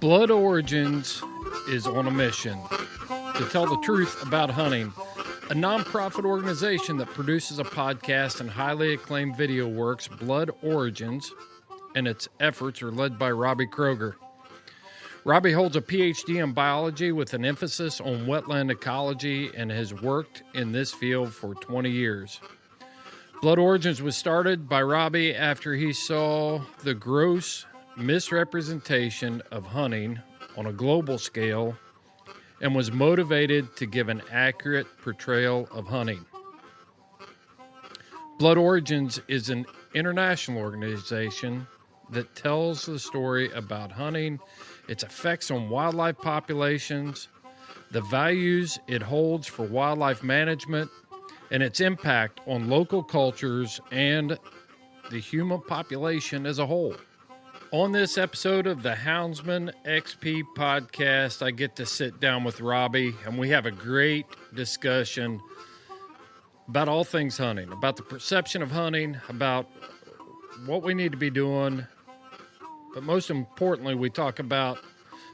Blood Origins is on a mission to tell the truth about hunting. A nonprofit organization that produces a podcast and highly acclaimed video works, Blood Origins, and its efforts are led by Robbie Kroger. Robbie holds a PhD in biology with an emphasis on wetland ecology and has worked in this field for 20 years. Blood Origins was started by Robbie after he saw the gross misrepresentation of hunting on a global scale and was motivated to give an accurate portrayal of hunting. Blood Origins is an international organization that tells the story about hunting, its effects on wildlife populations, the values it holds for wildlife management, and its impact on local cultures and the human population as a whole. On this episode of the Houndsman XP podcast, I get to sit down with Robbie, and we have a great discussion about all things hunting, about the perception of hunting, about what we need to be doing, but most importantly, we talk about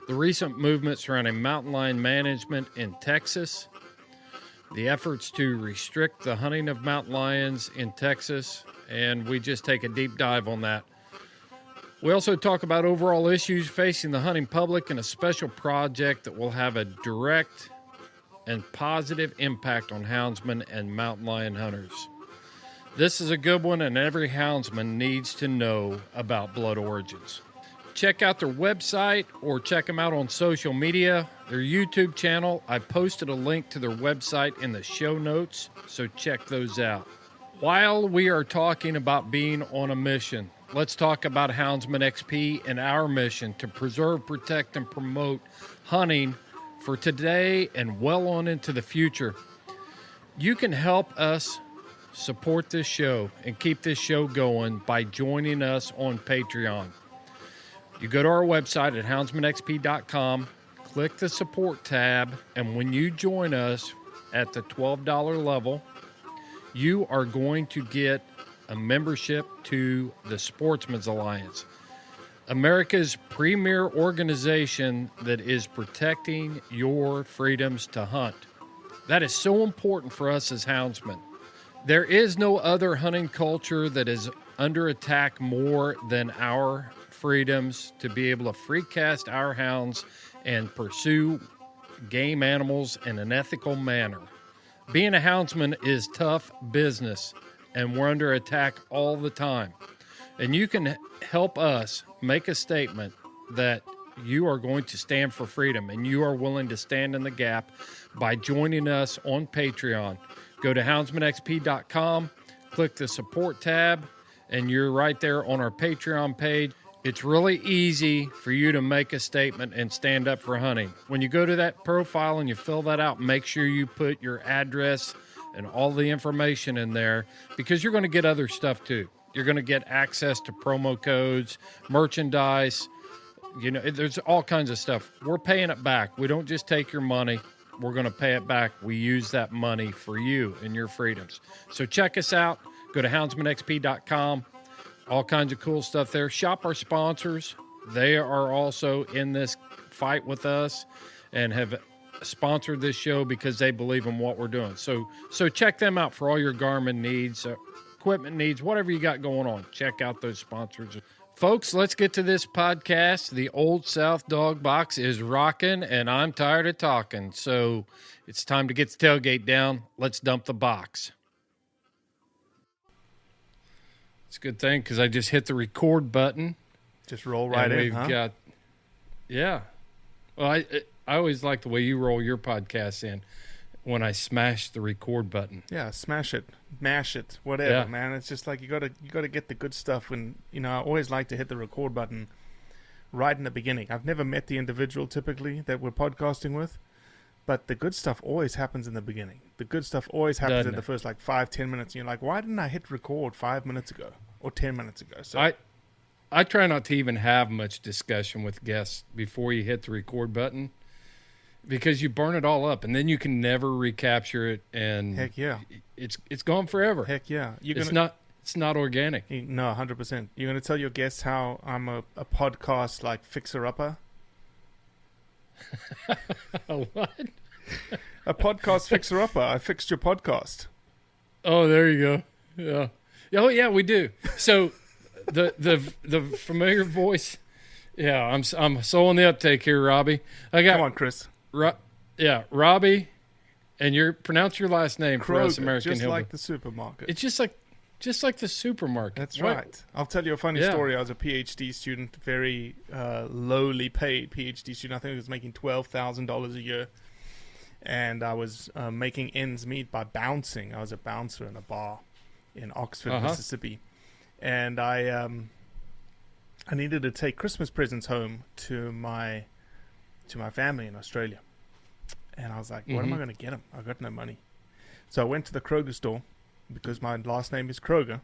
the recent movement surrounding mountain lion management in Texas, the efforts to restrict the hunting of mountain lions in Texas, and we just take a deep dive on that. We also talk about overall issues facing the hunting public and a special project that will have a direct and positive impact on houndsmen and mountain lion hunters. This is a good one, and every houndsman needs to know about Blood Origins. Check out their website or check them out on social media. Their YouTube channel, I posted a link to their website in the show notes, so check those out. While we are talking about being on a mission, let's talk about Houndsman XP and our mission to preserve, protect, and promote hunting for today and well on into the future. You can help us support this show and keep this show going by joining us on Patreon. You go to our website at houndsmanxp.com, click the support tab, and when you join us at the $12 level, you are going to get a membership to the Sportsman's Alliance, America's premier organization that is protecting your freedoms to hunt. That is so important for us as houndsmen. There is no other hunting culture that is under attack more than our freedoms to be able to free cast our hounds and pursue game animals in an ethical manner. Being a houndsman is tough business, and we're under attack all the time. And you can help us make a statement that you are going to stand for freedom and you are willing to stand in the gap by joining us on Patreon. Go to houndsmanxp.com, click the support tab, and you're right there on our Patreon page. It's really easy for you to make a statement and stand up for hunting. When you go to that profile and you fill that out, make sure you put your address and all the information in there, because you're going to get other stuff too. You're going to get access to promo codes, merchandise. You know, there's all kinds of stuff. We're paying it back. We don't just take your money. We're going to pay it back. We use that money for you and your freedoms. So check us out. Go to houndsmanxp.com. All kinds of cool stuff there. Shop our sponsors. They are also in this fight with us and have sponsored this show because they believe in what we're doing. So check them out for all your Garmin needs, equipment needs, whatever you got going on. Check out those sponsors. Folks, let's get to this podcast. The Old South Dog Box is rocking, and I'm tired of talking. So it's time to get the tailgate down. Let's dump the box. It's a good thing because I just hit the record button. Just roll right in, huh? Got, yeah. Well, I always like the way you roll your podcast in when I smash the record button. Yeah, smash it, mash it, whatever, man. It's just like you gotta get the good stuff. When I always like to hit the record button right in the beginning. I've never met the individual typically that we're podcasting with, but the good stuff always happens in the beginning. The good stuff always happens in the first 5-10 minutes. And you're like, why didn't I hit record 5 minutes ago or 10 minutes ago? So I try not to even have much discussion with guests before you hit the record button, because you burn it all up and then you can never recapture it. And heck yeah, it's gone forever. Heck yeah, it's not organic. No, 100%. You're gonna tell your guests how I'm a podcast fixer upper. What? A podcast fixer-upper. I fixed your podcast. Oh, there you go. Yeah. Oh, yeah, we do. So the familiar voice. Yeah, I'm so on the uptake here, Robbie. Come on, Chris. Robbie, and pronounce your last name for us Kroger, American just hillbilly. like the supermarket. It's just like the supermarket. That's What? right. I'll tell you a funny story. I was a PhD student, very lowly paid PhD student. I think I was making $12,000 a year. And I was making ends meet by bouncing. I was a bouncer in a bar in Oxford, Mississippi. And I needed to take Christmas presents home to my family in Australia. And I was like, what am I going to get them? I've got no money. So I went to the Kroger store because my last name is Kroger.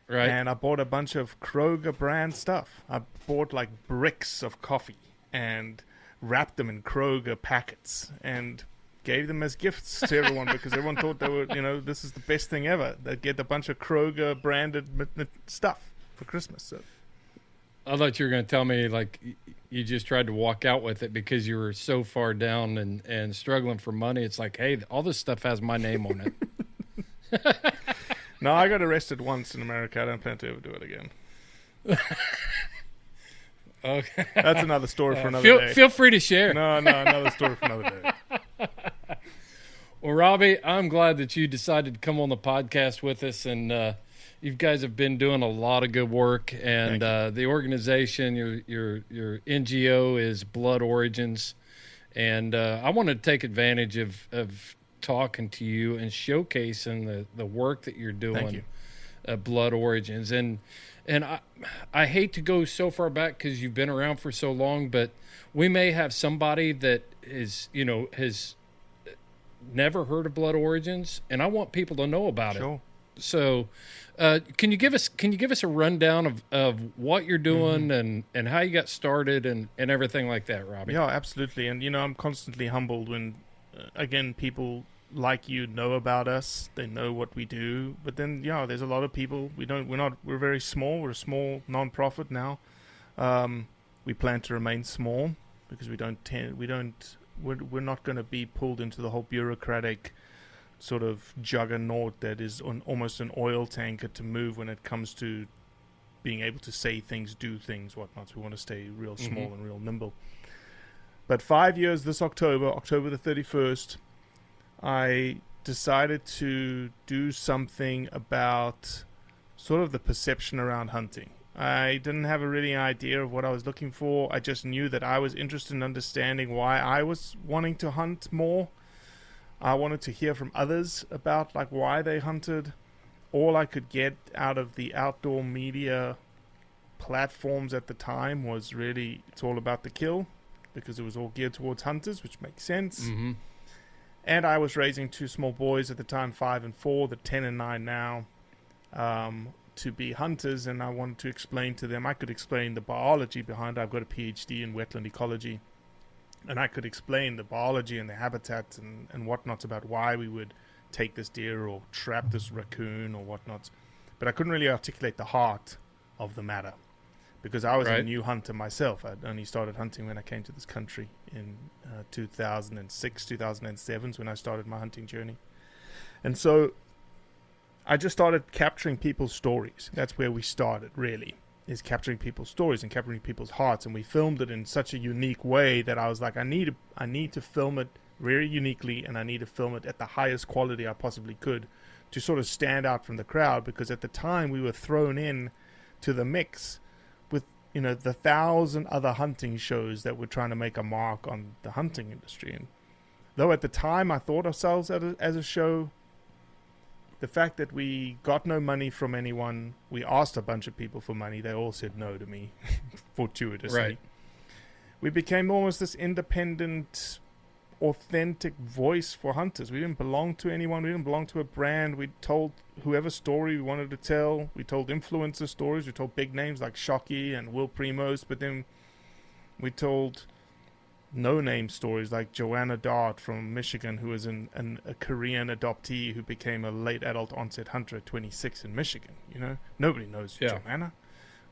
Right. And I bought a bunch of Kroger brand stuff. I bought like bricks of coffee and wrapped them in Kroger packets and gave them as gifts to everyone because everyone thought they were, this is the best thing ever. They'd get a bunch of Kroger branded stuff for Christmas. So I thought you were going to tell me like you just tried to walk out with it because you were so far down and struggling for money. It's like, hey, all this stuff has my name on it. No, I got arrested once in America. I don't plan to ever do it again. Okay. That's another story for another day. Feel free to share. No, another story for another day. Well, Robbie, I'm glad that you decided to come on the podcast with us, and you guys have been doing a lot of good work. And the organization, your NGO is Blood Origins, and I wanted to take advantage of talking to you and showcasing the work that you're doing. Thank you. At Blood Origins, and I hate to go so far back because you've been around for so long, but we may have somebody that is has never heard of Blood Origins, and I want people to know about it. So, can you give us a rundown of what you're doing and how you got started and everything like that, Robbie? Yeah, absolutely. And I'm constantly humbled when, again, people like you know about us. They know what we do. But then, there's a lot of people we're very small. We're a small non-profit now. We plan to remain small because we're not going to be pulled into the whole bureaucratic sort of juggernaut that is almost an oil tanker to move when it comes to being able to say things, do things, whatnot. So we want to stay real small and real nimble. But 5 years this October the 31st, I decided to do something about sort of the perception around hunting. I didn't have a really idea of what I was looking for. I just knew that I was interested in understanding why I was wanting to hunt more. I wanted to hear from others about like why they hunted. All I could get out of the outdoor media platforms at the time was really, it's all about the kill because it was all geared towards hunters, which makes sense. And I was raising two small boys at the time, 5 and 4, they're 10 and 9 now, to be hunters, and I wanted to explain to them. I could explain the biology behind it. I've got a PhD in wetland ecology, and I could explain the biology and the habitat and whatnot about why we would take this deer or trap this raccoon or whatnot. But I couldn't really articulate the heart of the matter because I was a new hunter myself. I'd only started hunting when I came to this country in 2006, 2007 is when I started my hunting journey. And so I just started capturing people's stories. That's where we started, really, is capturing people's stories and capturing people's hearts. And we filmed it in such a unique way that I was like, I need to film it very uniquely, and I need to film it at the highest quality I possibly could to sort of stand out from the crowd, because at the time we were thrown in to the mix with, the 1,000 other hunting shows that were trying to make a mark on the hunting industry. And though at the time I thought ourselves as a show, the fact that we got no money from anyone, we asked a bunch of people for money, they all said no to me, fortuitously. Right. We became almost this independent, authentic voice for hunters. We didn't belong to anyone. We didn't belong to a brand. We told whoever story we wanted to tell. We told influencer stories. We told big names like Shockey and Will Primos, but then we told no-name stories like Joanna Dart from Michigan, who was a Korean adoptee who became a late adult onset hunter at 26 in Michigan. Nobody knows Joanna.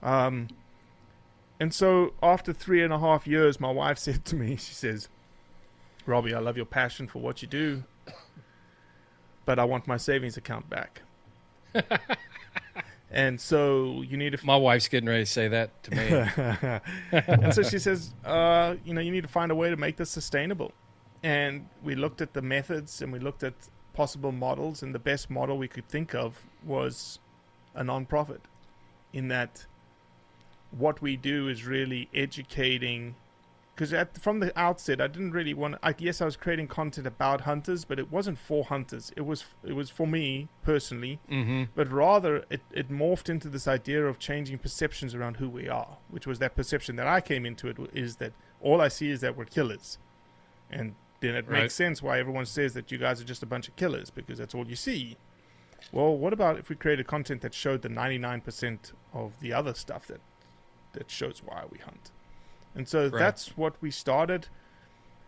And And so after 3.5 years, my wife said to me, she says, Robbie, I love your passion for what you do, but I want my savings account back. And so you need to... My wife's getting ready to say that to me. And so she says, you need to find a way to make this sustainable. And we looked at the methods and we looked at possible models, and the best model we could think of was a non-profit, in that what we do is really educating. Because from the outset, I didn't really want. I was creating content about hunters, but it wasn't for hunters. It was for me personally. Mm-hmm. But rather, it morphed into this idea of changing perceptions around who we are, which was that perception that I came into it is that all I see is that we're killers, and then it makes sense why everyone says that you guys are just a bunch of killers, because that's all you see. Well, what about if we created content that showed the 99% of the other stuff that shows why we hunt? And so that's what we started.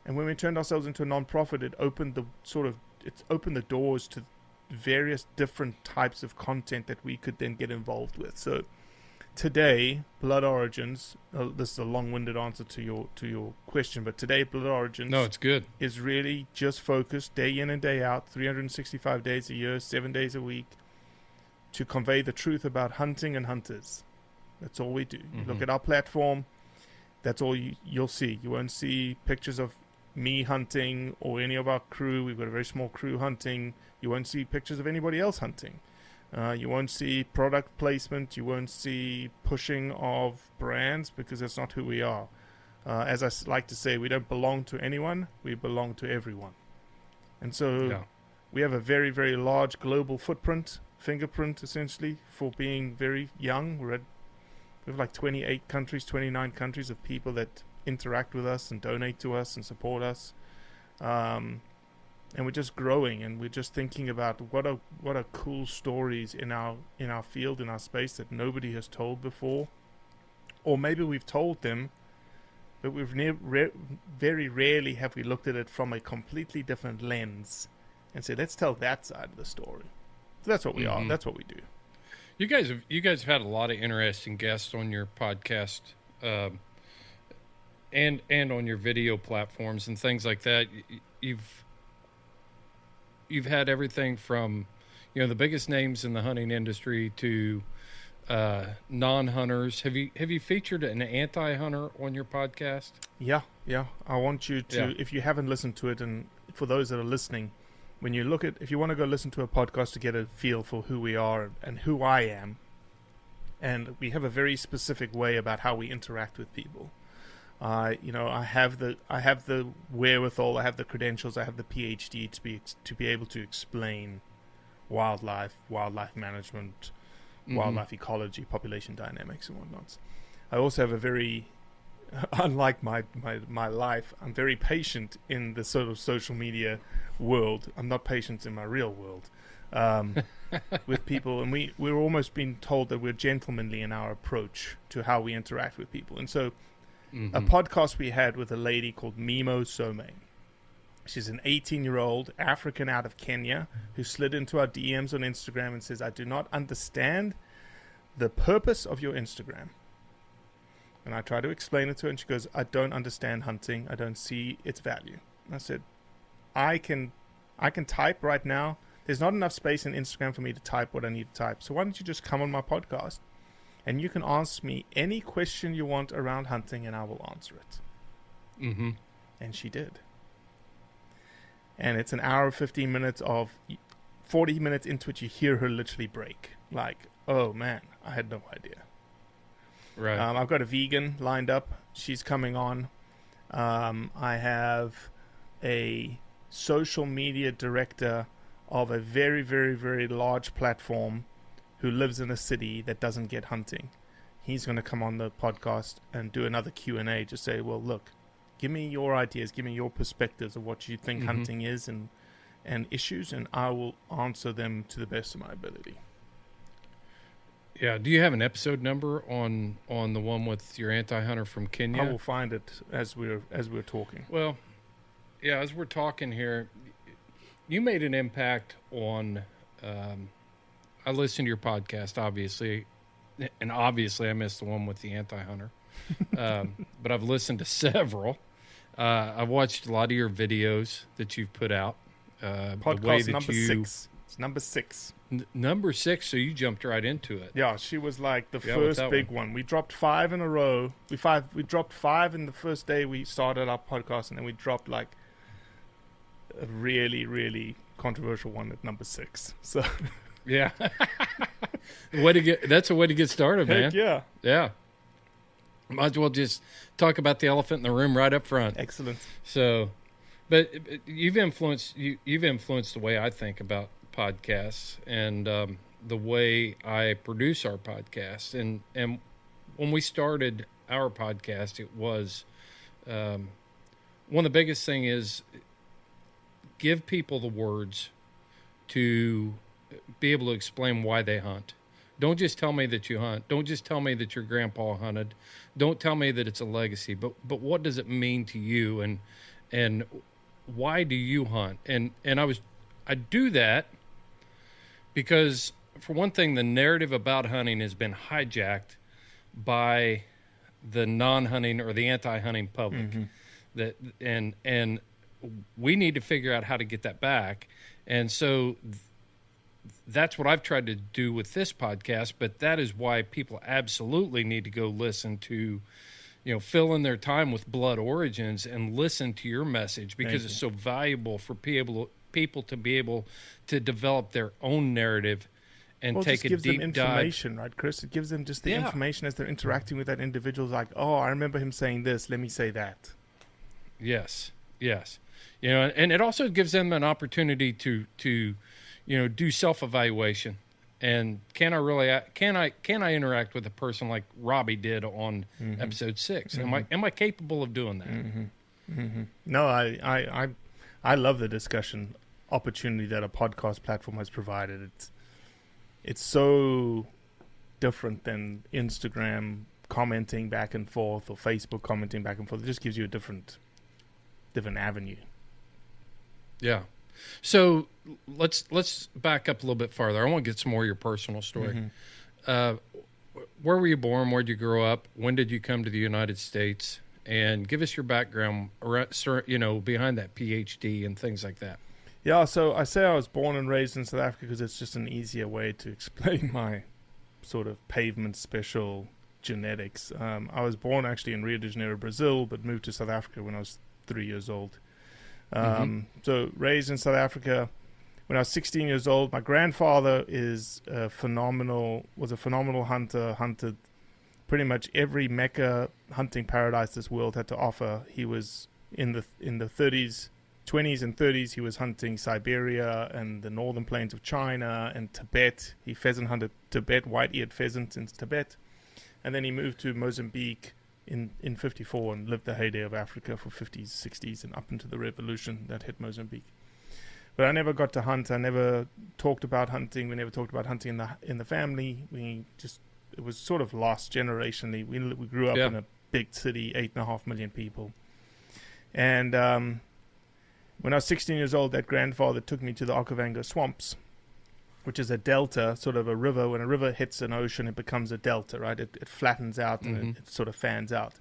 And when we turned ourselves into a non-profit, it opened the doors to various different types of content that we could then get involved with. So today, Blood Origins, this is a long-winded answer to your question, but today Blood Origins it's good. Is really just focused day in and day out, 365 days a year, 7 days a week, to convey the truth about hunting and hunters. That's all we do. You look at our platform, that's all you'll see. You won't see pictures of me hunting or any of our crew. We've got a very small crew hunting. You won't see pictures of anybody else hunting. You won't see product placement. You won't see pushing of brands, because that's not who we are. As I like to say, we don't belong to anyone. We belong to everyone. And so we have a very, very large global fingerprint, essentially, for being very young. We have like 28 countries, 29 countries of people that interact with us and donate to us and support us. And we're just growing, and we're just thinking about what are cool stories in our field, in our space, that nobody has told before. Or maybe we've told them, but we've very rarely have we looked at it from a completely different lens and said, let's tell that side of the story. So that's what we are. That's what we do. You guys have had a lot of interesting guests on your podcast, and on your video platforms and things like that. You've had everything from, the biggest names in the hunting industry to non-hunters. Have you featured an anti-hunter on your podcast? Yeah. I want you to, if you haven't listened to it, and for those that are listening, if you want to go listen to a podcast to get a feel for who we are and who I am, and we have a very specific way about how we interact with people. I have the wherewithal, I have the credentials, I have the PhD to be able to explain wildlife management, wildlife ecology, population dynamics, and whatnot. I also have a very, unlike my life, I'm very patient in the sort of social media world. I'm not patient in my real world with people, and we're almost being told that we're gentlemanly in our approach to how we interact with people. And so a podcast we had with a lady called Mimo Some. She's an 18-year-old African out of Kenya who slid into our DMs on Instagram and says, I do not understand the purpose of your Instagram. And I try to explain it to her, and she goes, I don't understand hunting. I don't see its value. And I said, I can type right now. There's not enough space in Instagram for me to type what I need to type. So why don't you just come on my podcast, and you can ask me any question you want around hunting, and I will answer it. And she did. And it's an hour, 15 minutes of 40 minutes into it, you hear her literally break. Like, oh man, I had no idea. Right. I've got a vegan lined up. She's coming on. I have a social media director of a very, very, very large platform who lives in a city that doesn't get hunting. He's going to come on the podcast and do another Q&A. Just say, well, look, give me your ideas, give me your perspectives of what you think hunting is and issues, and I will answer them to the best of my ability. Yeah. Do you have an episode number on the one with your anti-hunter from Kenya? I will find it as we're talking. Well, yeah, as we're talking here, you made an impact on. I listened to your podcast, obviously, and obviously I missed the one with the anti-hunter. but I've listened to several. I've watched a lot of your videos that you've put out. Podcast number 6. It's number 6. Number 6, so you jumped right into it. Yeah, she was like the first big one. We dropped 5 in a row. We dropped 5 in the first day we started our podcast, and then we dropped like a really, really controversial one at number 6. So yeah, that's a way to get started, man. Heck yeah. Might as well just talk about the elephant in the room right up front. Excellent. So, but you've influenced the way I think about podcasts and the way I produce our podcast. And when we started our podcast, it was one of the biggest thing is give people the words to be able to explain why they hunt. Don't just tell me that you hunt. Don't just tell me that your grandpa hunted. Don't tell me that it's a legacy. But what does it mean to you, and why do you hunt? And I do that because, for one thing, the narrative about hunting has been hijacked by the non-hunting or the anti-hunting public. Mm-hmm. And we need to figure out how to get that back. And so that's what I've tried to do with this podcast, but that is why people absolutely need to go listen to, fill in their time with Blood Origins and listen to your message, because it's so valuable for people to be able to develop their own narrative and take a deep dive. It gives them information, right, Chris? It gives them just the information as they're interacting with that individual. Like, oh, I remember him saying this. Let me say that. Yes. And it also gives them an opportunity to do self-evaluation. And can I interact with a person like Robbie did on episode 6? Mm-hmm. Am I capable of doing that? Mm-hmm. Mm-hmm. No, I love the discussion opportunity that a podcast platform has provided. It's so different than Instagram commenting back and forth or Facebook commenting back and forth. It just gives you a different avenue. Yeah. So let's back up a little bit farther. I want to get some more of your personal story. Mm-hmm. Where were you born? Where did you grow up? When did you come to the United States? And give us your background, behind that PhD and things like that. Yeah, so I say I was born and raised in South Africa because it's just an easier way to explain my sort of pavement special genetics. I was born actually in Rio de Janeiro, Brazil, but moved to South Africa when I was 3 years old. So raised in South Africa. When I was 16 years old, my grandfather was a phenomenal hunter, hunted pretty much every Mecca hunting paradise this world had to offer. He was in the 20s and 30s, he was hunting Siberia and the northern plains of China and Tibet. He pheasant hunted Tibet, white-eared pheasant in Tibet. And then he moved to Mozambique in 54 and lived the heyday of Africa for 50s, 60s, and up into the revolution that hit Mozambique. But I never got to hunt. I never talked about hunting. We never talked about hunting in the family. It was sort of lost generationally. We grew up in a big city, 8.5 million people. And when I was 16 years old, that grandfather took me to the Okavango swamps, which is a delta, sort of a river. When a river hits an ocean, it becomes a delta, right? It flattens out and it sort of fans out.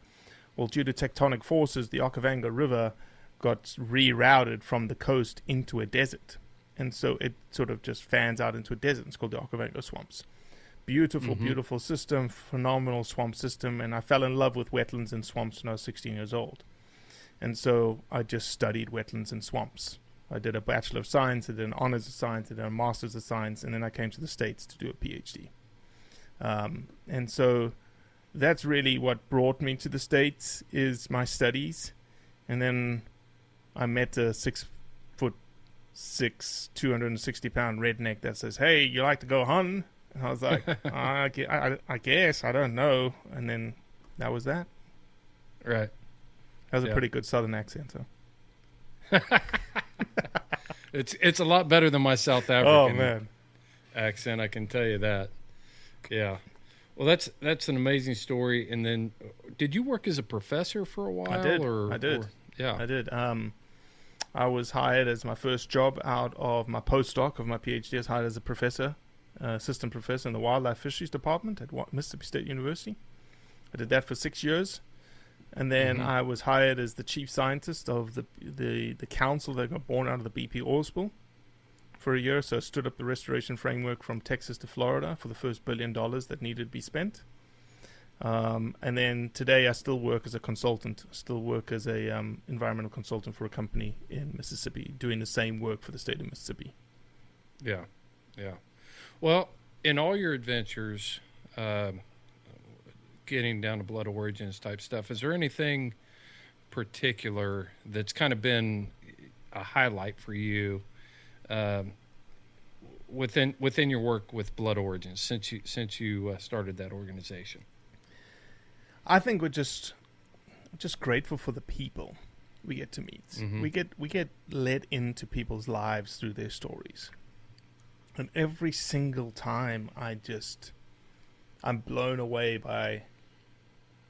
Well, due to tectonic forces, the Okavango River got rerouted from the coast into a desert. And so it sort of just fans out into a desert. It's called the Okavango swamps. Beautiful, beautiful system, phenomenal swamp system. And I fell in love with wetlands and swamps when I was 16 years old. And so I just studied wetlands and swamps. I did a Bachelor of Science, I did an Honors of Science, I did a Master's of Science, and then I came to the States to do a PhD. And so that's really what brought me to the States, is my studies. And then I met a 6'6", 260-pound redneck that says, "Hey, you like to go hunting?" And I was like, I guess, I don't know. And then that was that. Right. That was a pretty good Southern accent, so. It's a lot better than my South African accent, I can tell you that. Yeah. Well, that's an amazing story. And then, did you work as a professor for a while? I did. I did. I was hired as my first job out of my postdoc of my PhD. I was hired as a professor, assistant professor in the wildlife fisheries department at Mississippi State University. I did that for 6 years. And then I was hired as the chief scientist of the council that got born out of the BP oil spill for a year. So I stood up the restoration framework from Texas to Florida for the first $1 billion that needed to be spent. And then today I still work as a consultant. I still work as a environmental consultant for a company in Mississippi, doing the same work for the state of Mississippi. Yeah. Well, in all your adventures, getting down to blood origins type stuff, is there anything particular that's kind of been a highlight for you within your work with blood origins since you started that organization? I think we're just grateful for the people we get to meet. We get led into people's lives through their stories, and every single time I'm blown away by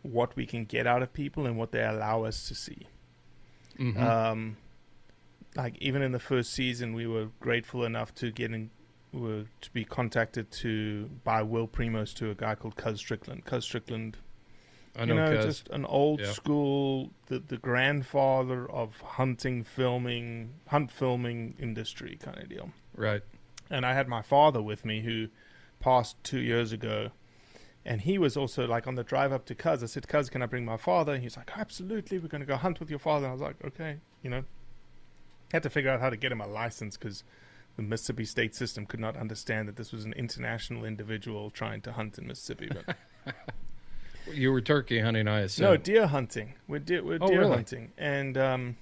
what we can get out of people and what they allow us to see. Like even in the first season, we were grateful enough to be contacted by Will Primos to a guy called Cuz Strickland. Cuz Strickland, I know, just an old school, the grandfather of hunt filming industry kind of deal. Right. And I had my father with me who passed 2 years ago. And he was also like on the drive up to Cuz. I said, Cuz, can I bring my father? And he's like, absolutely, we're going to go hunt with your father. And I was like, okay, Had to figure out how to get him a license because the Mississippi state system could not understand that this was an international individual trying to hunt in Mississippi. But you were turkey hunting, I assume. No, deer hunting. We're deer really? hunting. And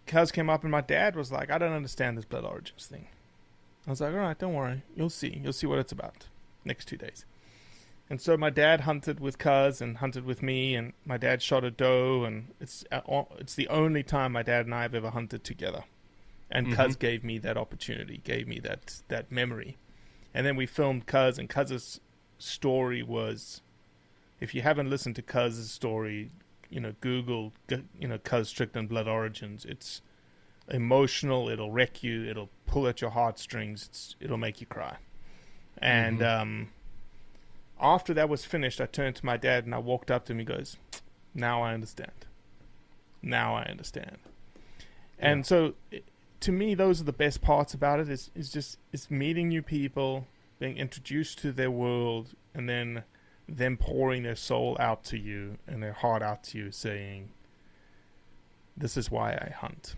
Cuz came up and my dad was like, I don't understand this blood origins thing. I was like, all right, don't worry. You'll see. You'll see what it's about next 2 days. And so my dad hunted with Cuz and hunted with me, and my dad shot a doe, and it's the only time my dad and I have ever hunted together. And Cuz gave me that opportunity, gave me that memory. And then we filmed Cuz, and Cuz's story was, if you haven't listened to Cuz's story, Google, Cuz Strickland Blood Origins. It's emotional, it'll wreck you, it'll pull at your heartstrings, it'll make you cry. And after that was finished, I turned to my dad and I walked up to him. He goes, now I understand. And so, to me, those are the best parts about it. It's meeting new people, being introduced to their world, and then them pouring their soul out to you and their heart out to you, saying, this is why I hunt.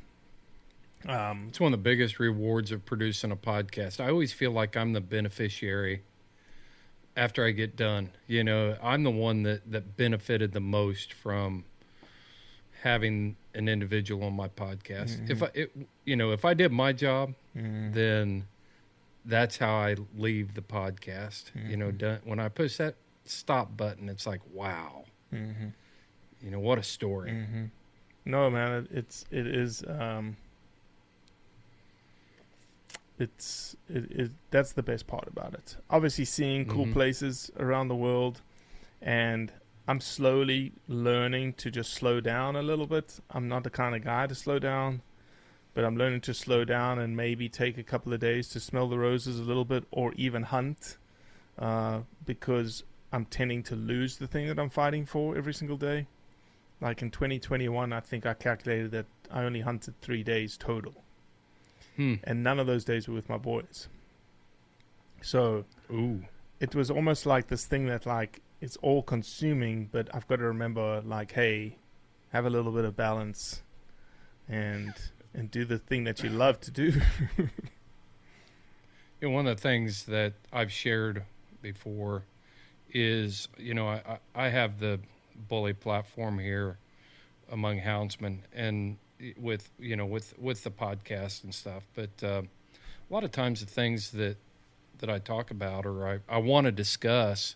It's one of the biggest rewards of producing a podcast. I always feel like I'm the beneficiary after I get done. I'm the one that benefited the most from having an individual on my podcast. If I did my job, then that's how I leave the podcast. Done. When I push that stop button, it's like, wow, what a story. No, man, it is. That's the best part about it. Obviously, seeing cool places around the world, and I'm slowly learning to just slow down a little bit. I'm not the kind of guy to slow down, but I'm learning to slow down and maybe take a couple of days to smell the roses a little bit, or even hunt, because I'm tending to lose the thing that I'm fighting for every single day. Like in 2021, I think I calculated that I only hunted 3 days total. And none of those days were with my boys. So it was almost like this thing that like it's all consuming, but I've got to remember like, hey, have a little bit of balance and do the thing that you love to do. One of the things that I've shared before is, I have the bully platform here among Houndsmen, and with the podcast and stuff, but a lot of times the things that I talk about or I want to discuss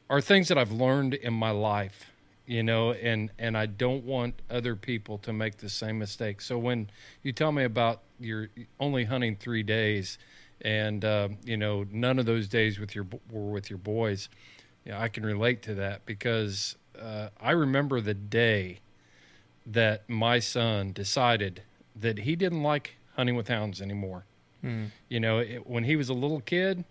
are things that I've learned in my life, and I don't want other people to make the same mistake. So when you tell me about you're only hunting 3 days and none of those days were with your boys, I can relate to that because I remember the day that my son decided that he didn't like hunting with hounds anymore. When he was a little kid,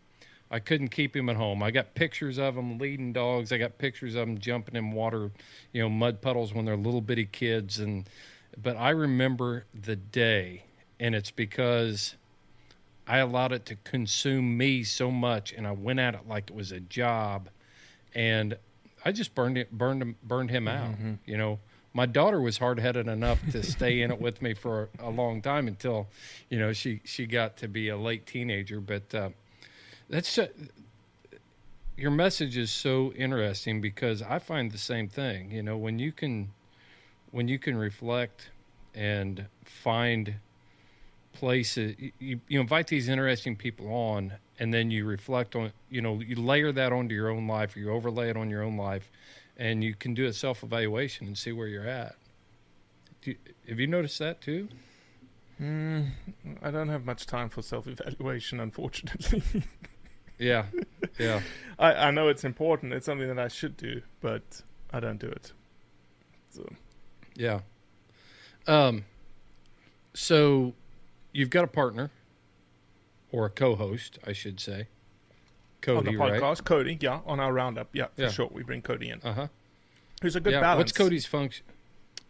I couldn't keep him at home. I got pictures of him leading dogs. I got pictures of him jumping in water, mud puddles when they're little bitty kids. But I remember the day, and it's because I allowed it to consume me so much, and I went at it like it was a job, and I just burned him out. Mm-hmm. My daughter was hard-headed enough to stay in it with me for a long time until, she got to be a late teenager. But your message is so interesting because I find the same thing. When you can reflect and find places, you invite these interesting people on, and then you reflect on, you layer that onto your own life, or you overlay it on your own life, and you can do a self-evaluation and see where you're at. Have you noticed that too? I don't have much time for self-evaluation, unfortunately. Yeah. I know it's important. It's something that I should do, but I don't do it. So. Yeah. So you've got a partner, or a co-host, I should say. Cody, on the podcast, right? Cody, yeah, on our roundup, for sure. We bring Cody in. Who's a good balance. What's Cody's function?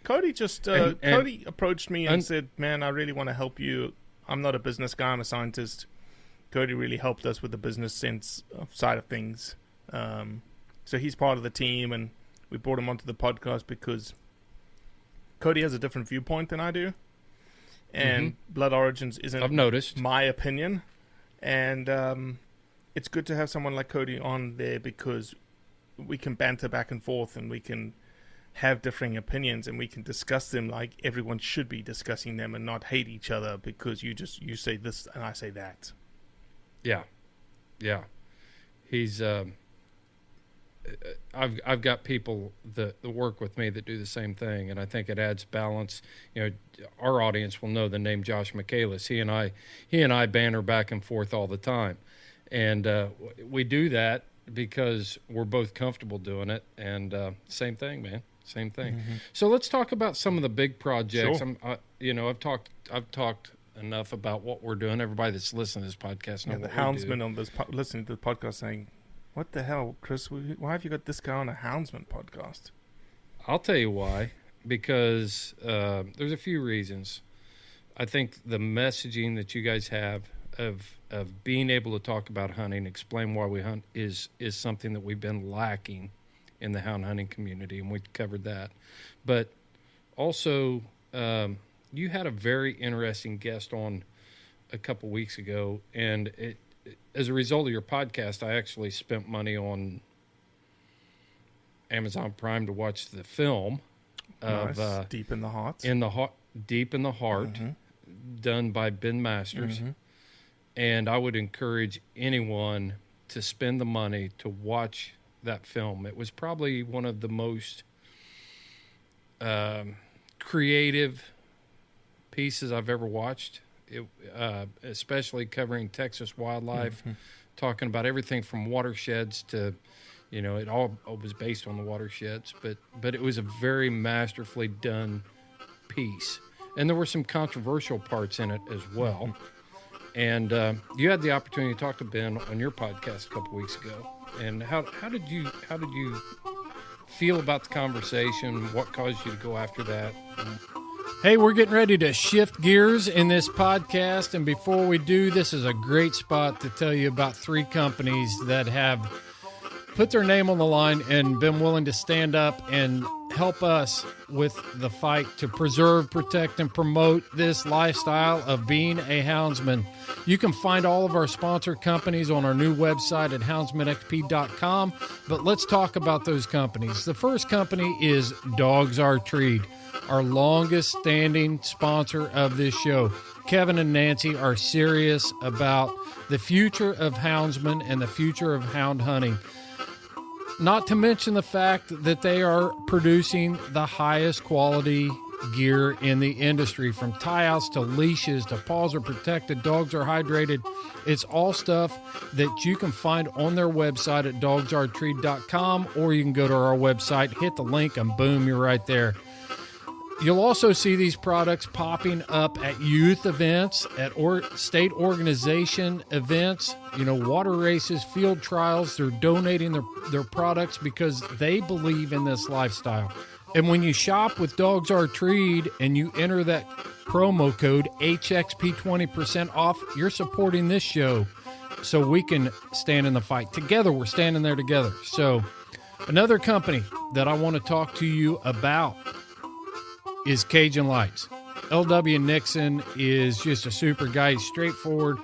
Cody just Cody approached me and said, "Man, I really want to help you. I'm not a business guy. I'm a scientist." Cody really helped us with the business sense side of things. So he's part of the team, and we brought him onto the podcast because Cody has a different viewpoint than I do, and Blood Origins isn't, I've noticed, my opinion, and it's good to have someone like Cody on there because we can banter back and forth, and we can have differing opinions, and we can discuss them like everyone should be discussing them, and not hate each other because you say this and I say that. Yeah. He's I've got people that work with me that do the same thing, and I think it adds balance. Our audience will know the name Josh Michaelis. He and I banter back and forth all the time, and we do that because we're both comfortable doing it. And same thing, man. Same thing. Mm-hmm. So let's talk about some of the big projects. Sure. I've talked enough about what we're doing. Everybody that's listening to this podcast knows what we do. The Houndsmen on this listening to the podcast saying, "What the hell, Chris? Why have you got this guy on a Houndsman podcast?" I'll tell you why. Because there's a few reasons. I think the messaging that you guys have of being able to talk about hunting, explain why we hunt, is something that we've been lacking in the hound hunting community, and we covered that. But also, you had a very interesting guest on a couple weeks ago, and as a result of your podcast, I actually spent money on Amazon Prime to watch the film of Deep in the Heart. Deep in the Heart, done by Ben Masters. And I would encourage anyone to spend the money to watch that film. It was probably one of the most creative pieces I've ever watched, especially covering Texas wildlife, talking about everything from watersheds to, it all was based on the watersheds, but it was a very masterfully done piece. And there were some controversial parts in it as well. And you had the opportunity to talk to Ben on your podcast a couple weeks ago. And how did you feel about the conversation? What caused you to go after that? Hey, we're getting ready to shift gears in this podcast. And before we do, this is a great spot to tell you about 3 companies that have put their name on the line and been willing to stand up and help us with the fight to preserve, protect, and promote this lifestyle of being a houndsman. You can find all of our sponsor companies on our new website at houndsmanxp.com, but let's talk about those companies. The first company is Dogs Are Treed, our longest standing sponsor of this show. Kevin and Nancy are serious about the future of houndsmen and the future of hound hunting. Not to mention the fact that they are producing the highest quality gear in the industry, from tie-outs to leashes to paws are protected, dogs are hydrated. It's all stuff that you can find on their website at dogsartreed.com, or you can go to our website, hit the link, and boom, you're right there. You'll also see these products popping up at youth events, at state organization events, water races, field trials. They're donating their products because they believe in this lifestyle. And when you shop with Dogs Are Treed and you enter that promo code HXP 20% off, you're supporting this show so we can stand in the fight. Together, we're standing there together. So another company that I want to talk to you about is Cajun Lights. L.W. Nixon is just a super guy. He's straightforward.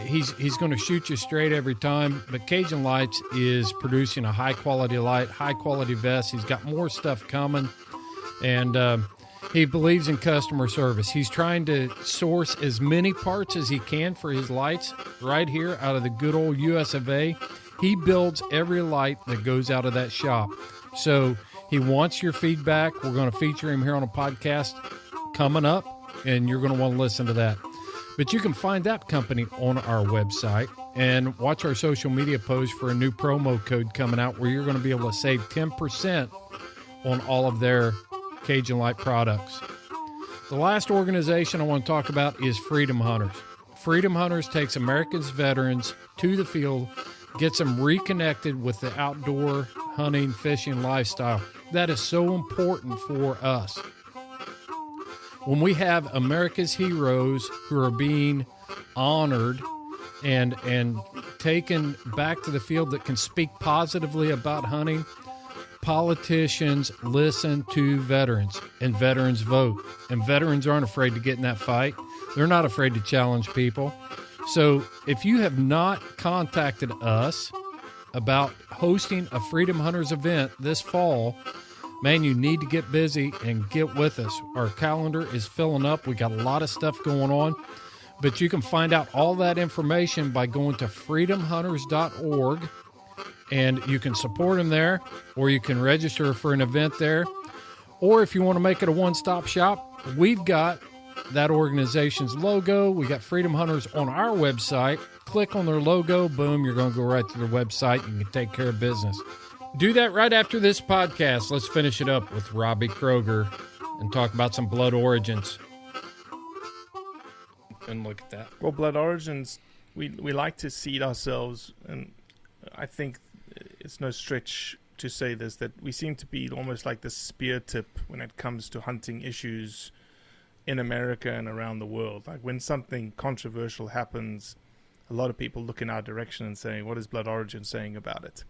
He's going to shoot you straight every time. But Cajun Lights is producing a high-quality light, high-quality vest. He's got more stuff coming. And he believes in customer service. He's trying to source as many parts as he can for his lights right here out of the good old US of A. He builds every light that goes out of that shop. So he wants your feedback. We're going to feature him here on a podcast coming up, and you're going to want to listen to that. But you can find that company on our website and watch our social media posts for a new promo code coming out where you're going to be able to save 10% on all of their Cajun Light products. The last organization I want to talk about is Freedom Hunters. Freedom Hunters takes America's veterans to the field, gets them reconnected with the outdoor hunting, fishing lifestyle. That is so important for us. When we have America's heroes who are being honored and taken back to the field that can speak positively about hunting, politicians listen to veterans, and veterans vote. And veterans aren't afraid to get in that fight. They're not afraid to challenge people. So if you have not contacted us about hosting a Freedom Hunters event this fall, man, you need to get busy and get with us. Our calendar is filling up. We got a lot of stuff going on. But you can find out all that information by going to freedomhunters.org. And you can support them there, or you can register for an event there. Or if you want to make it a one-stop shop, we've got that organization's logo. We got Freedom Hunters on our website. Click on their logo. Boom, you're going to go right to their website. You can take care of business. Do that right after this podcast. Let's finish it up with Robbie Kroger and talk about some blood origins. And look at that. Well, blood origins, we like to seed ourselves, and I think it's no stretch to say this, that we seem to be almost like the spear tip when it comes to hunting issues in America and around the world. Like when something controversial happens, a lot of people look in our direction and saying, what is Blood Origin saying about it?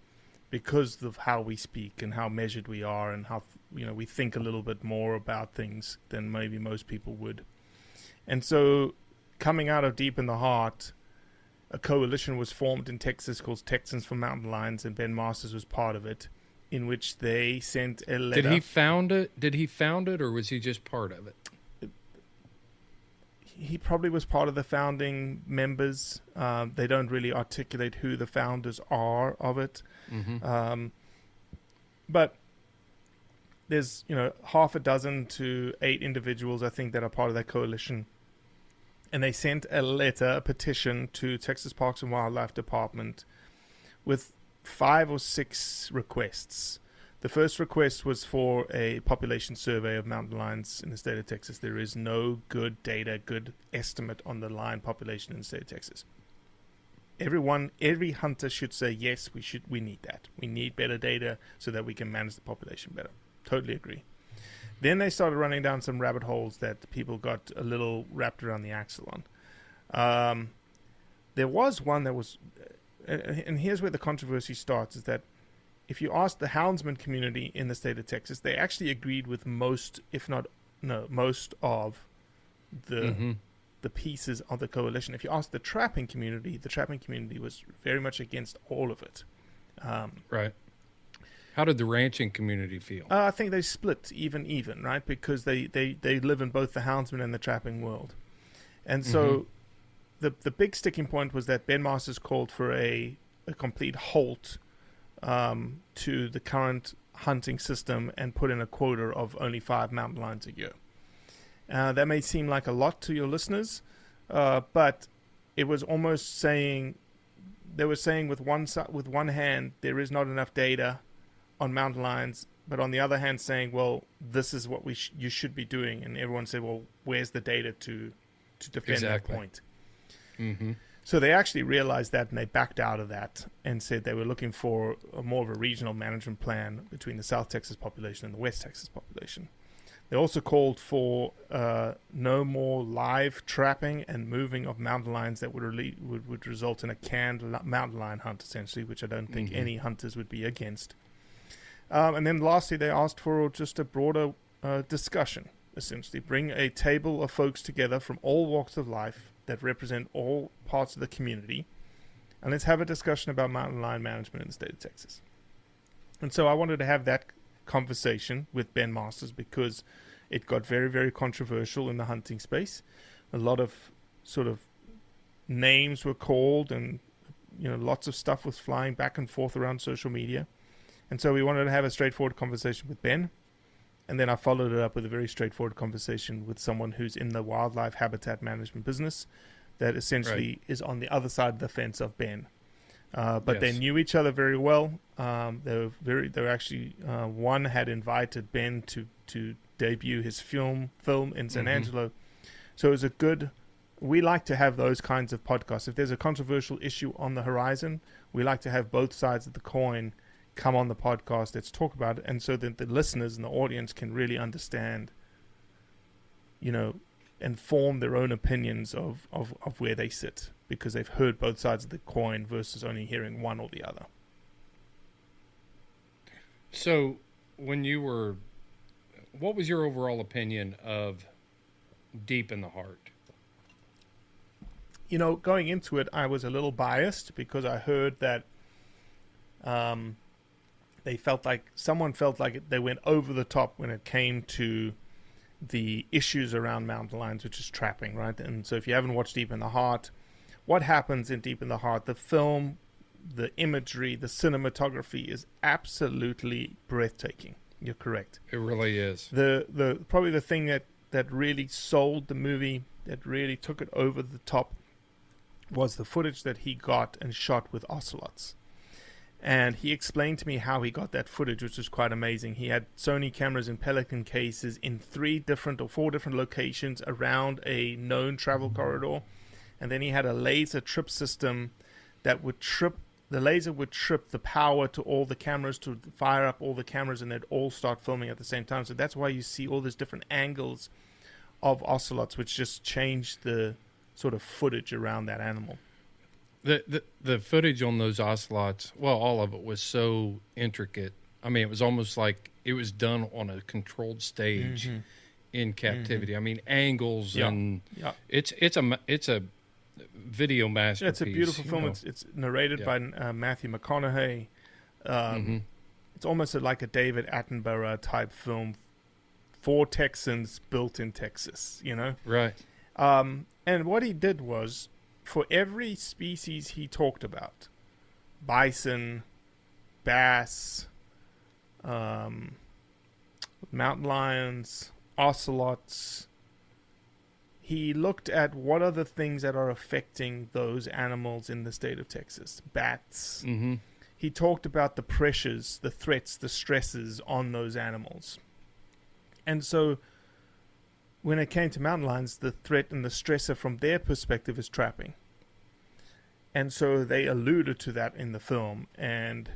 Because of how we speak and how measured we are, and how we think a little bit more about things than maybe most people would. And so coming out of deep in the heart, a coalition was formed in Texas called Texans for Mountain Lions, and Ben Masters was part of it, in which they sent a letter. Did he found it, or was he just part of it? He probably was part of the founding members. They don't really articulate who the founders are of it. Mm-hmm. But there's, half a dozen to 8 individuals, I think, that are part of that coalition. And they sent a letter, a petition to Texas Parks and Wildlife Department with 5 or 6 requests. The first request was for a population survey of mountain lions in the state of Texas. There is no good data, good estimate on the lion population in the state of Texas. Every hunter should say, yes, we need that. We need better data so that we can manage the population better. Totally agree. Then they started running down some rabbit holes that people got a little wrapped around the axle on. There was one that was, and here's where the controversy starts, is that if you ask the Houndsman community in the state of Texas, they actually agreed with most, if not most of the pieces of the coalition. If you ask the trapping community was very much against all of it. Right. How did the ranching community feel? I think they split even, right? Because they live in both the Houndsman and the trapping world. And so the big sticking point was that Ben Masters called for a complete halt to the current hunting system and put in a quota of only 5 mountain lions a year. That may seem like a lot to your listeners, but it was almost saying, they were saying with one hand, there is not enough data on mountain lions but on the other hand saying, well, this is what you should be doing. And everyone said, well, where's the data to defend that point? Mm-hmm. So they actually realized that, and they backed out of that and said they were looking for more of a regional management plan between the South Texas population and the West Texas population. They also called for no more live trapping and moving of mountain lions that would result in a canned mountain lion hunt, essentially, which I don't think any hunters would be against. And then lastly, they asked for just a broader discussion, essentially. Bring a table of folks together from all walks of life that represent all parts of the community, and let's have a discussion about mountain lion management in the state of Texas. And so I wanted to have that conversation with Ben Masters because it got very, very controversial in the hunting space. A lot of sort of names were called, and lots of stuff was flying back and forth around social media. And so we wanted to have a straightforward conversation with Ben. And then I followed it up with a very straightforward conversation with someone who's in the wildlife habitat management business that essentially is on the other side of the fence of Ben. But they knew each other very well. They were actually one had invited Ben to debut his film in San Angelo. So it was a good. We like to have those kinds of podcasts. If there's a controversial issue on the horizon, we like to have both sides of the coin come on the podcast. Let's talk about it, and so that the listeners and the audience can really understand, and form their own opinions of where they sit, because they've heard both sides of the coin versus only hearing one or the other. So what was your overall opinion of Deep in the Heart? Going into it, I was a little biased because I heard that someone felt like they went over the top when it came to the issues around mountain lions, which is trapping, right? And so if you haven't watched Deep in the Heart, what happens in Deep in the Heart, the film, the imagery, the cinematography is absolutely breathtaking. You're correct. It really is. The probably the thing that really sold the movie, that really took it over the top, was the footage that he got and shot with ocelots. And he explained to me how he got that footage, which was quite amazing. He had Sony cameras in Pelican cases in 3 different or 4 different locations around a known travel corridor. And then he had a laser trip system that would trip. The laser would trip the power to all the cameras to fire up all the cameras, and they'd all start filming at the same time. So that's why you see all these different angles of ocelots, which just changed the sort of footage around that animal. The footage on those ocelots, well, all of it was so intricate. I mean, it was almost like it was done on a controlled stage in captivity. I mean, angles and it's a video masterpiece. It's a beautiful film. It's narrated by Matthew McConaughey. It's almost like a David Attenborough type film for Texans built in Texas. Right. And what he did was, for every species he talked about, bison, bass, mountain lions, ocelots, he looked at what are the things that are affecting those animals in the state of Texas. Bats. He talked about the pressures, the threats, the stresses on those animals. And so when it came to mountain lions, the threat and the stressor from their perspective is trapping. And so they alluded to that in the film. And,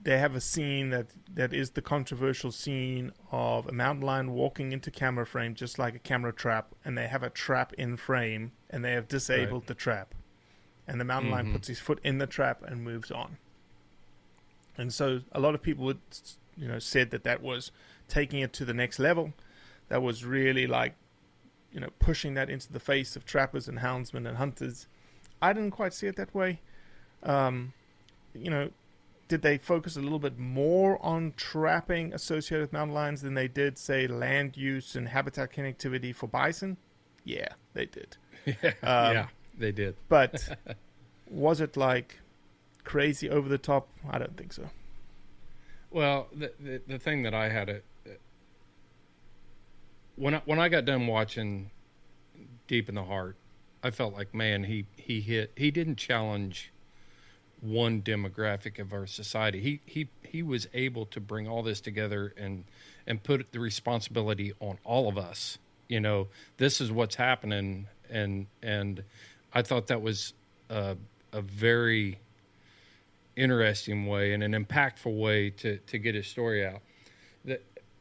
they have a scene that is the controversial scene of a mountain lion walking into camera frame, just like a camera trap. And they have a trap in frame, and they have disabled the trap. And the mountain lion puts his foot in the trap and moves on. And so a lot of people would, said that was taking it to the next level. That was really pushing that into the face of trappers and houndsmen and hunters. I didn't quite see it that way. Did they focus a little bit more on trapping associated with mountain lions than they did, say, land use and habitat connectivity for bison? Yeah, they did. Yeah, they did. But was it crazy over the top? I don't think so. Well, the thing that I had when I got done watching Deep in the Heart, I felt like, man, he didn't challenge one demographic of our society. He he was able to bring all this together and put the responsibility on all of us. You know, this is what's happening, and I thought that was a very interesting way and an impactful way to get his story out.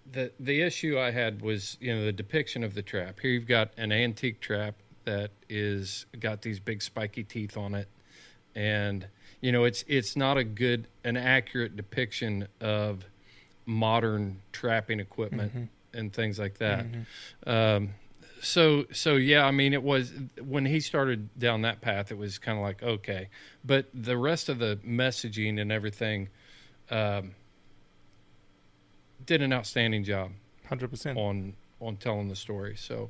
The issue I had was, you know, the depiction of the trap. Here you've got an antique trap that is got these big spiky teeth on it, and you know it's not an accurate depiction of modern trapping equipment and things like that. So yeah, I mean, it was when he started down that path, it was kind of like, okay, but the rest of the messaging and everything did an outstanding job, 100% on telling the story. So,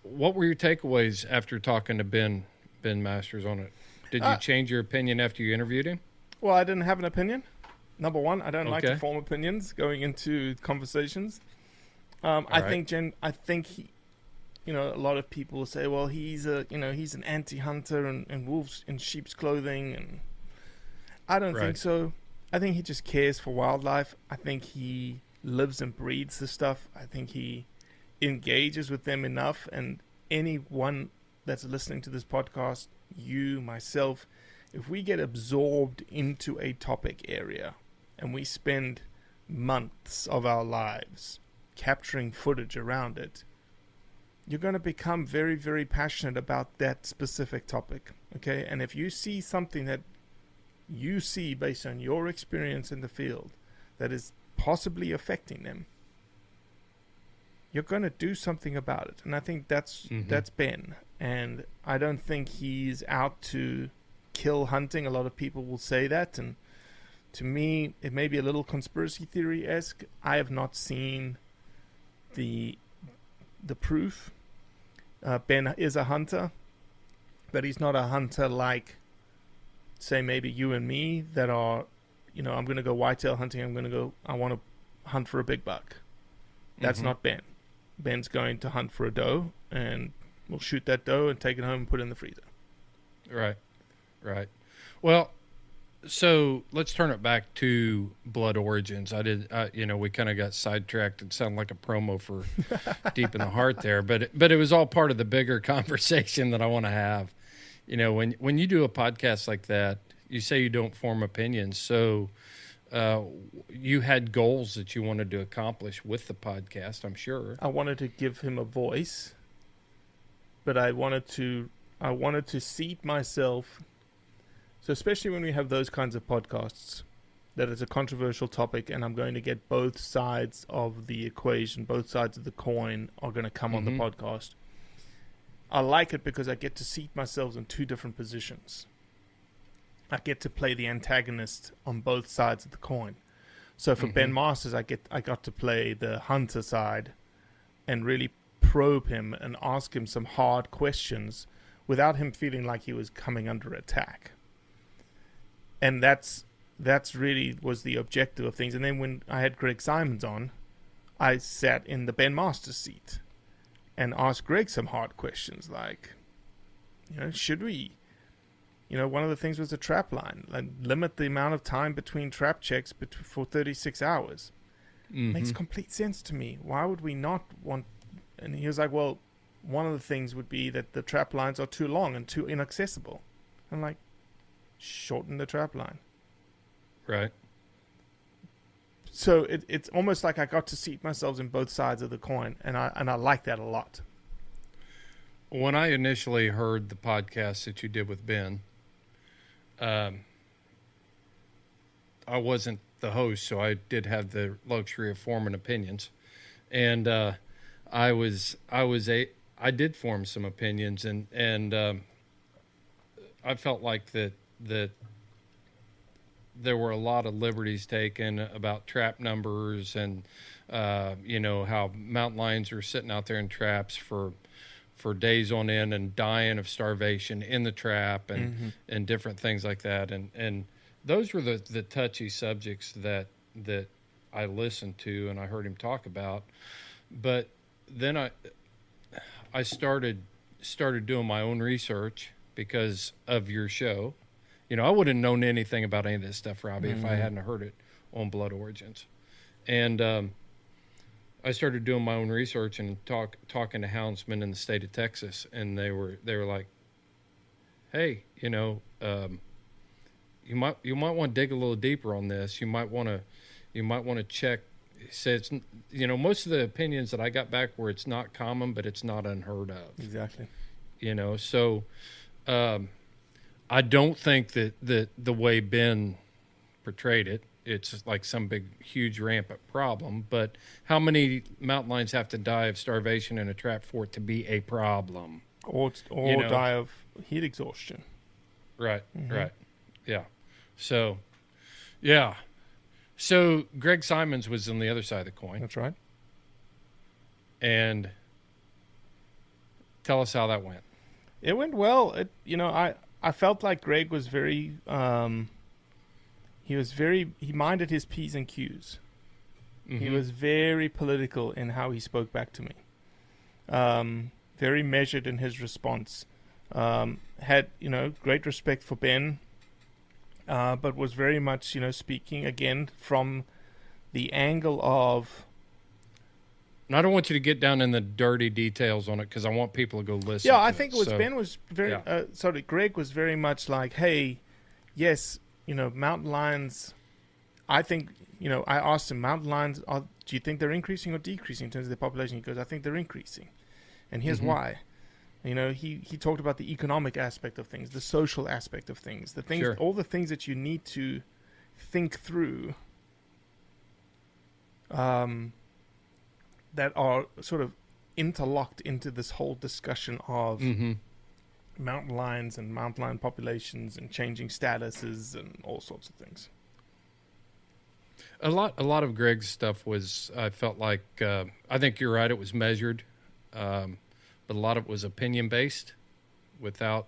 what were your takeaways after talking to Ben Masters on it? Did you change your opinion after you interviewed him? Well, I didn't have an opinion. Number one, I don't like to form opinions going into conversations. I think he, you know, a lot of people will say, well, he's an anti-hunter and wolves in sheep's clothing, and I don't think so. I think he just cares for wildlife. I think he lives and breathes the stuff. I think he engages with them enough, and anyone that's listening to this podcast, you, myself, if we get absorbed into a topic area and we spend months of our lives capturing footage around it, you're going to become very, very passionate about that specific topic. Okay? And if you see something that you see based on your experience in the field that is possibly affecting them, you're going to do something about it. And I think that's Ben. And I don't think he's out to kill hunting. A lot of people will say that, and to me it may be a little conspiracy theory-esque. I have not seen the proof. Ben is a hunter, but he's not a hunter like, say, maybe you and me that are, you know, I'm going to go whitetail hunting, I want to hunt for a big buck. That's not Ben. Ben's going to hunt for a doe, and we'll shoot that doe and take it home and put it in the freezer. Right. Well, so let's turn it back to Blood Origins. We kind of got sidetracked. It sounded like a promo for Deep in the Heart there, but it was all part of the bigger conversation that I want to have. You know, when you do a podcast like that, you say you don't form opinions. So you had goals that you wanted to accomplish with the podcast, I'm sure. I wanted to give him a voice, but I wanted to seat myself. So especially when we have those kinds of podcasts, that is a controversial topic, and I'm going to get both sides of the equation, both sides of the coin are going to come on the podcast. I like it because I get to seat myself in two different positions. I get to play the antagonist on both sides of the coin. So for Ben Masters, I got to play the hunter side and really probe him and ask him some hard questions without him feeling like he was coming under attack. And that's really was the objective of things. And then when I had Greg Simons on, I sat in the Ben Masters seat and asked Greg some hard questions like, you know, should we? You know, one of the things was the trap line. Like, limit the amount of time between trap checks for 36 hours. Makes complete sense to me. Why would we not want... And he was like, well, one of the things would be that the trap lines are too long and too inaccessible. I'm like, shorten the trap line. Right. So it's almost like I got to seat myself in both sides of the coin, and I like that a lot. When I initially heard the podcast that you did with Ben, I wasn't the host, so I did have the luxury of forming opinions, and I did form some opinions, and I felt like that there were a lot of liberties taken about trap numbers and how mountain lions are sitting out there in traps for days on end and dying of starvation in the trap and different things like that. And those were the touchy subjects that I listened to and I heard him talk about. But then I started doing my own research because of your show. I wouldn't have known anything about any of this stuff, Robbie, if I hadn't heard it on Blood Origins. And I started doing my own research and talking to houndsmen in the state of Texas, and they were like, "Hey, you might want to dig a little deeper on this. You might want to check." He says, most of the opinions that I got back were it's not common, but it's not unheard of. Exactly. So I don't think that the way Ben portrayed it, it's like some big, huge, rampant problem. But how many mountain lions have to die of starvation in a trap for it to be a problem? Or die of heat exhaustion. Right, right. Yeah. So, yeah. So Greg Simons was on the other side of the coin. That's right. And tell us how that went. It went well. I felt like Greg was very he minded his P's and Q's. He was very political in how he spoke back to me. Very measured in his response. Had, great respect for Ben, but was very much, speaking again from the angle of... And I don't want you to get down in the dirty details on it because I want people to go listen. Yeah, I think it was Ben was very... Greg was very much like, hey, yes, mountain lions... I think, I asked him, mountain lions, do you think they're increasing or decreasing in terms of their population? He goes, I think they're increasing. And here's why. He talked about the economic aspect of things, the social aspect of things, all the things that you need to think through that are sort of interlocked into this whole discussion of mountain lions and mountain lion populations and changing statuses and all sorts of things. A lot of Greg's stuff was, I felt like, I think you're right, it was measured, but a lot of it was opinion-based without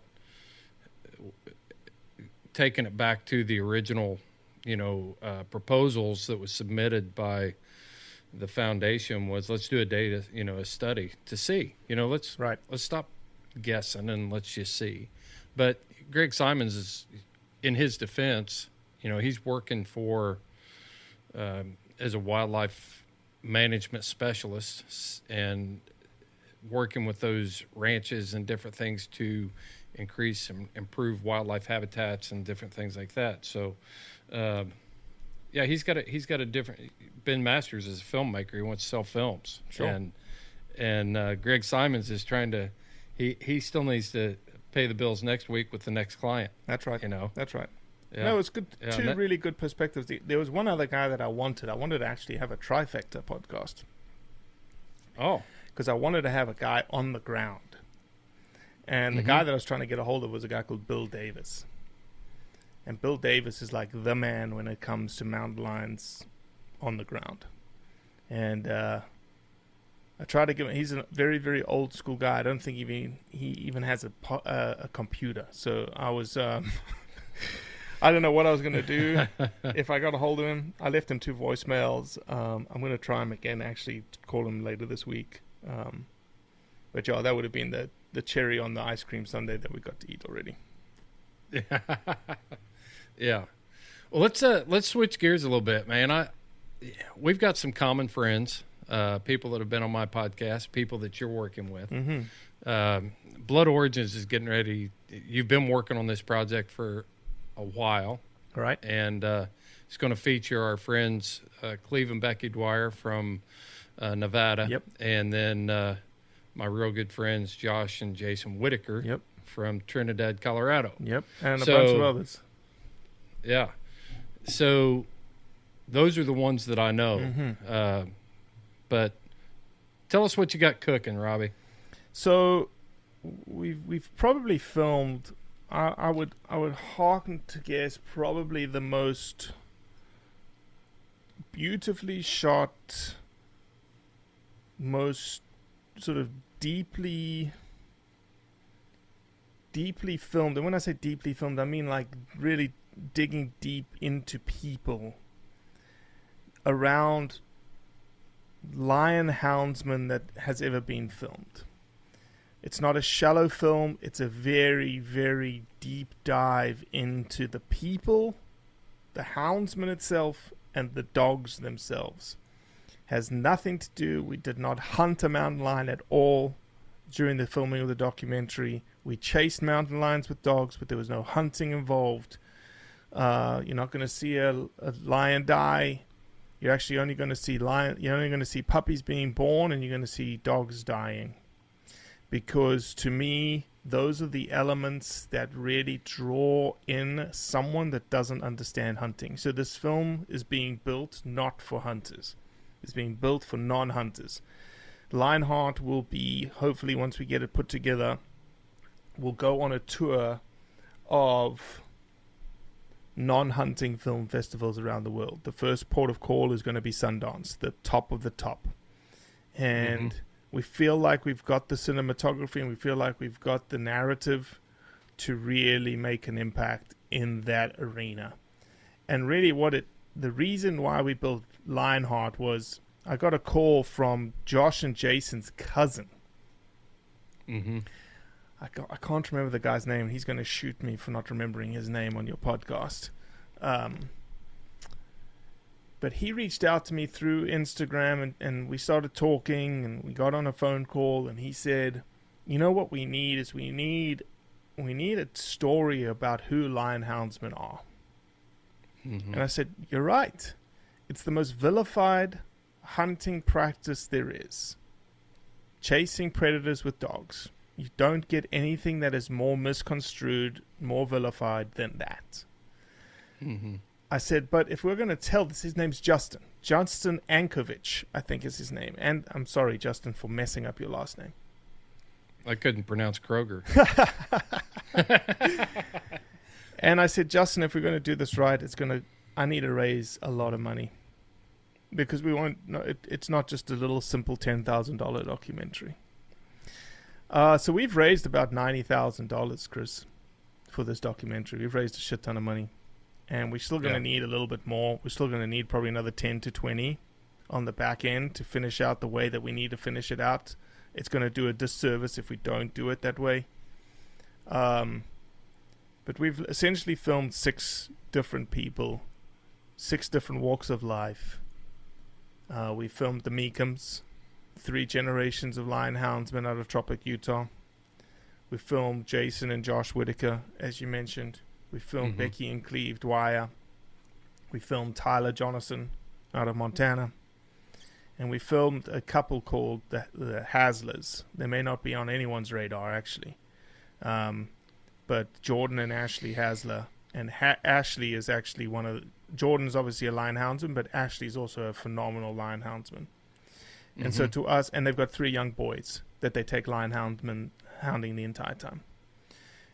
taking it back to the original, proposals that was submitted by the foundation was, let's do a data, a study to see, let's stop guessing and let's just see. But Greg Simons is, in his defense, he's working for, as a wildlife management specialist and working with those ranches and different things to increase and improve wildlife habitats and different things like that. So, he's got a different. Ben Masters is a filmmaker. He wants to sell films. Sure. And Greg Simons is trying to. He still needs to pay the bills next week with the next client. That's right. That's right. Yeah. No, it's good. Two really good perspectives. There was one other guy that I wanted. I wanted to actually have a trifecta podcast. Oh. Because I wanted to have a guy on the ground. And the guy that I was trying to get a hold of was a guy called Bill Davis. And Bill Davis is like the man when it comes to mountain lions on the ground. And I tried to give him... He's a very, very old school guy. I don't think he even has a computer. So I was... I don't know what I was going to do if I got a hold of him. I left him 2 voicemails. I'm going to try him again, actually, call him later this week. But that would have been the cherry on the ice cream sundae that we got to eat already. Yeah. Well, let's switch gears a little bit, man. We've got some common friends, people that have been on my podcast, people that you're working with. Blood Origins is getting ready. You've been working on this project for a while, right? And it's going to feature our friends Cleve and Becky Dwyer from Nevada. Yep. And then my real good friends Josh and Jason Whitaker. Yep. From Trinidad, Colorado. Yep. And a bunch of others. Yeah. So those are the ones that I know. But tell us what you got cooking, Robbie. So we've probably filmed. I would hearken to guess probably the most beautifully shot, most sort of deeply filmed. And when I say deeply filmed, I mean like really digging deep into people around lion houndsman that has ever been filmed. It's not a shallow film. It's a very, very deep dive into the people, the houndsman itself, and the dogs themselves. Has nothing to do. We did not hunt a mountain lion at all during the filming of the documentary. We chased mountain lions with dogs, but there was no hunting involved. You're not going to see a lion die. You're actually only going to see You're only going to see puppies being born, and you're going to see dogs dying. Because to me, those are the elements that really draw in someone that doesn't understand hunting. So this film is being built not for hunters. It's being built for non-hunters. Lionheart will be, hopefully once we get it put together, we'll go on a tour of non-hunting film festivals around the world. The first port of call is going to be Sundance, the top of the top. And we feel like we've got the cinematography and we feel like we've got the narrative to really make an impact in that arena. And really the reason why we built Lionheart was I got a call from Josh and Jason's cousin. I can't remember the guy's name. He's going to shoot me for not remembering his name on your podcast. But he reached out to me through Instagram, and we started talking, and we got on a phone call, and he said, you know what we need is we need a story about who lion houndsmen are. And I said, you're right. It's the most vilified hunting practice there is. Chasing predators with dogs. You don't get anything that is more misconstrued, more vilified than that. I said, but if we're going to tell this, his name's Justin. Justin Ankovich, I think is his name. And I'm sorry, Justin, for messing up your last name. I couldn't pronounce Kroger. And I said, Justin, if we're going to do this right, I need to raise a lot of money. Because it's not just a little simple $10,000 documentary. So we've raised about $90,000, Chris, for this documentary. We've raised a shit ton of money. And we're still going to need a little bit more. We're still going to need probably another 10 to 20 on the back end to finish out the way that we need to finish it out. It's going to do a disservice if we don't do it that way. But we've essentially filmed 6 different people, 6 different walks of life. We filmed the Meekums, 3 generations of lion houndsmen out of Tropic, Utah. We filmed Jason and Josh Whitaker, as you mentioned. We filmed Becky and Cleve Dwyer. We filmed Tyler Jonathan out of Montana. And we filmed a couple called the Haslers. They may not be on anyone's radar, actually. But Jordan and Ashley Hasler. And Ashley is actually Jordan's obviously a lion houndsman, but Ashley's also a phenomenal lion houndsman. And so to us, and they've got 3 young boys that they take lion hounding the entire time.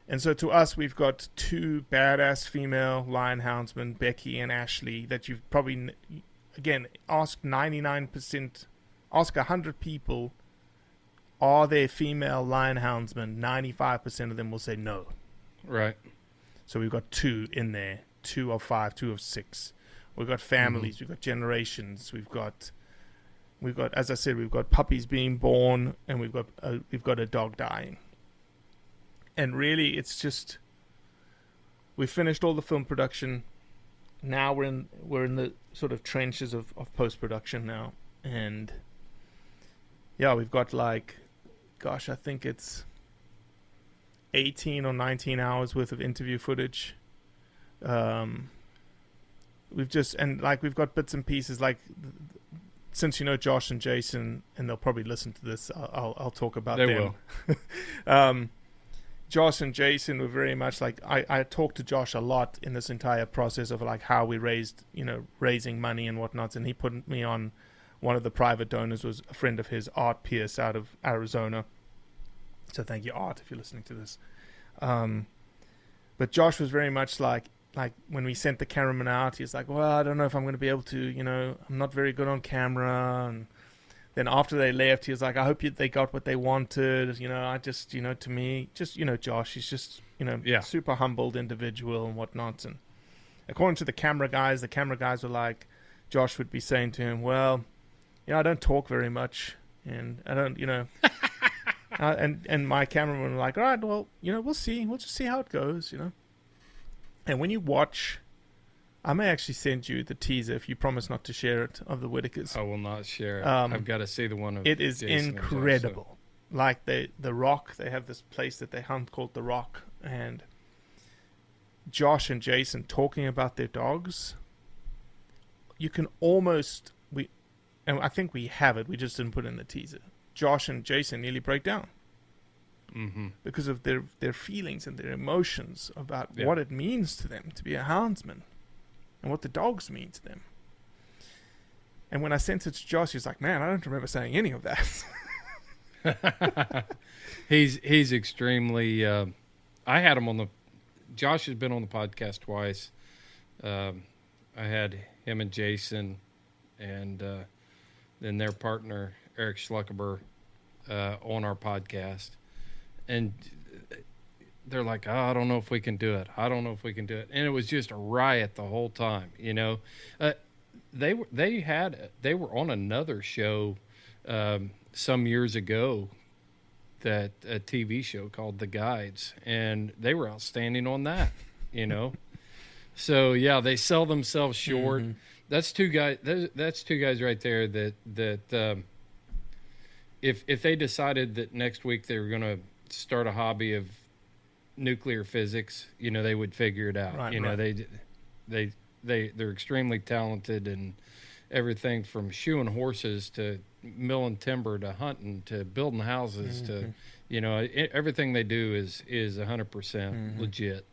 And so to us, we've got 2 badass female lion houndsmen, Becky and Ashley, that you've probably, again, ask 99%, ask 100 people, are there female lion houndsmen? 95% of them will say no. Right. So we've got 2 in there, 2 of 5, 2 of 6. We've got families, we've got generations, we've got, as I said, we've got puppies being born, and we've got a dog dying. And really, it's just, we finished all the film production. Now we're in the sort of trenches of post-production now. And yeah, we've got I think it's 18 or 19 hours worth of interview footage. We've got bits and pieces, since you know Josh and Jason, and they'll probably listen to this, I'll talk about them. They will. Josh and Jason were very much I talked to Josh a lot in this entire process of how we raising money and whatnot, and he put me on one of the private donors was a friend of his, Art Pierce, out of Arizona. So thank you, Art, if you're listening to this. But Josh was very much like when we sent the cameraman out, he's like, well, I don't know if I'm going to be able to, I'm not very good on camera. And then after they left, he was like, I hope they got what they wanted. I just, to me, just, Josh, he's just, super humbled individual and whatnot. And according to the camera guys were like, Josh would be saying to him, well, I don't talk very much. And I don't, And my cameraman were like, all right, well, we'll see. We'll just see how it goes, And when you watch, I may actually send you the teaser if you promise not to share it, of the Whitakers. I will not share it. I've got to see the one of it is Jason incredible. Like the Rock, they have this place that they hunt called the Rock, and Josh and Jason talking about their dogs. You can almost and I think we have it. We just didn't put it in the teaser. Josh and Jason nearly break down because of their feelings and their emotions about what it means to them to be a houndsman and what the dogs mean to them. And when I sent it to Josh, he's like, "Man, I don't remember saying any of that." He's extremely. I had him on the. Josh has been on the podcast twice. I had him and Jason, and then their partner Eric Schluckeber on our podcast, and they're like, "Oh, I don't know if we can do it. I don't know if we can do it." And it was just a riot the whole time. They were on another show some years ago, that a TV show called The Guides, and they were outstanding on that, So yeah, they sell themselves short. That's two guys. That's two guys right there. That if they decided that next week they were going to start a hobby of nuclear physics, they would figure it out. Right, they're extremely talented, and everything from shoeing horses to milling timber to hunting to building houses to everything they do is 100% legit.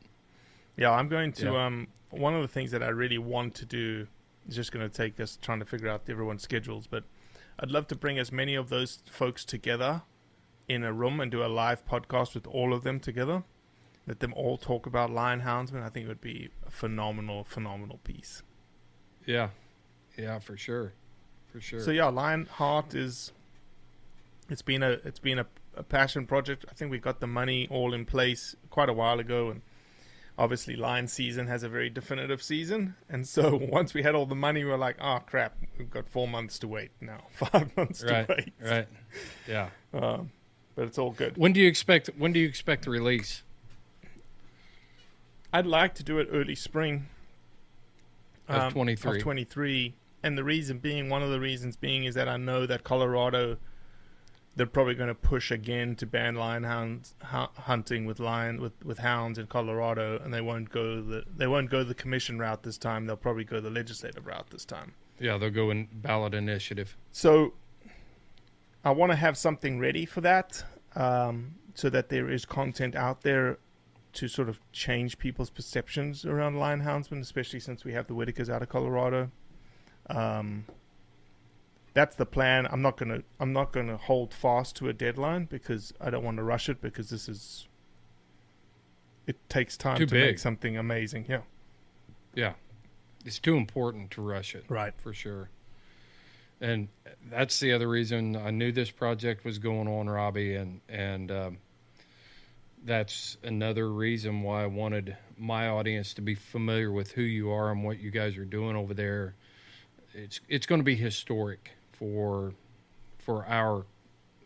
Yeah, I'm going to one of the things that I really want to do is just going to take us trying to figure out everyone's schedules, but I'd love to bring as many of those folks together in a room and do a live podcast with all of them together. Let them all talk about lion houndsmen. I think it would be a phenomenal piece. Yeah, for sure. So yeah, Lionheart it's been a passion project. I think we got the money all in place quite a while ago, and obviously lion season has a very definitive season. And so once we had all the money, we were like, oh crap, we've got 4 months to wait now, 5 months to wait. Right. Yeah. But it's all good. When do you expect the release? I'd like to do it early spring of 23. Of 23. And one of the reasons being is that I know that Colorado, they're probably going to push again to ban hunting with hounds in Colorado, and they won't go the commission route this time. They'll probably go the legislative route this time. Yeah, they'll go in ballot initiative. So I want to have something ready for that, so that there is content out there to sort of change people's perceptions around lion houndsmen, especially since we have the Whitakers out of Colorado. That's the plan. I'm not gonna hold fast to a deadline because I don't want to rush it, because it takes time to make something amazing. Yeah, it's too important to rush it. Right, for sure. And that's the other reason I knew this project was going on, Robbie, and that's another reason why I wanted my audience to be familiar with who you are and what you guys are doing over there. It's going to be historic for our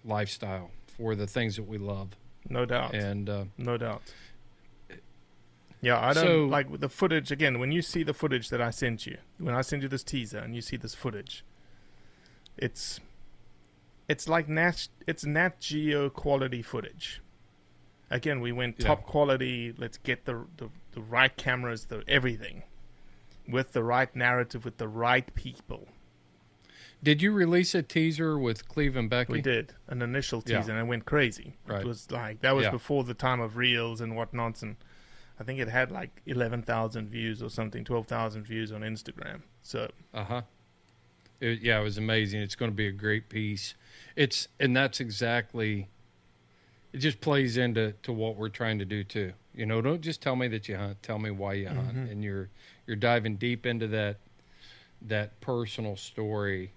lifestyle, for the things that we love. No doubt. And no doubt. Yeah, I don't like the footage. Again, when you see the footage that I sent you, when I send you this teaser and you see this footage, it's like Nat Geo quality footage. Again, we went top quality. Let's get the right cameras, everything, with the right narrative, with the right people. Did you release a teaser with Cleve and Becky? We did, an initial teaser, and it went crazy. Right. It was that was before the time of reels and whatnot, and I think it had like 11,000 views or something, 12,000 views on Instagram. So it was amazing. It's going to be a great piece. And that's exactly. It just plays into what we're trying to do too. Don't just tell me that you hunt. Tell me why you hunt, and you're diving deep into that personal story.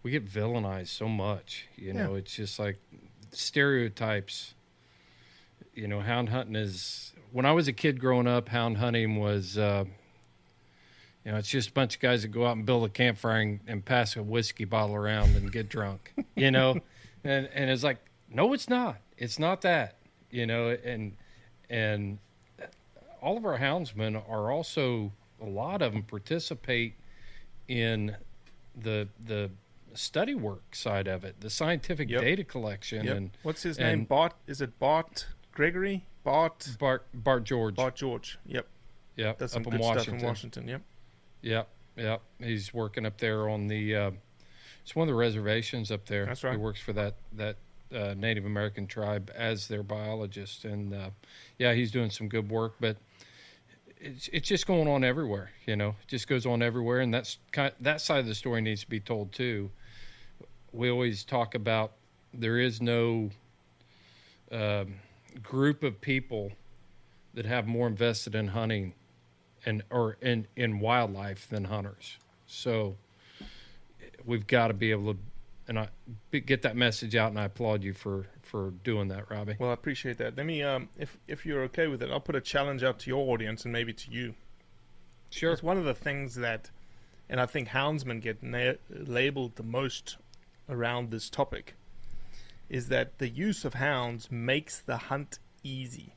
We get villainized so much, It's just like stereotypes. Hound hunting is. When I was a kid growing up, hound hunting was, it's just a bunch of guys that go out and build a campfire and pass a whiskey bottle around and get drunk, And it's like, No, it's not. It's not that, and all of our houndsmen are also, a lot of them participate in the study work side of it, the scientific data collection. Yep. And what's his name? Bart? Is it Bart Gregory? Bart George. Bart George. Yep. Yep. That's some up good in stuff in Washington. Yep. Yep. He's working up there on the. It's one of the reservations up there. That's right. He works for that Native American tribe as their biologist, and he's doing some good work. But it's just going on everywhere. It just goes on everywhere, and that side of the story needs to be told too. We always talk about there is no group of people that have more invested in hunting or in wildlife than hunters. So we've got to be able to get that message out, and I applaud you for doing that, Robbie. Well, I appreciate that. Let me, if you're okay with it, I'll put a challenge out to your audience and maybe to you. Sure. It's one of the things that, and I think houndsmen get labeled the most around this topic, is that the use of hounds makes the hunt easy.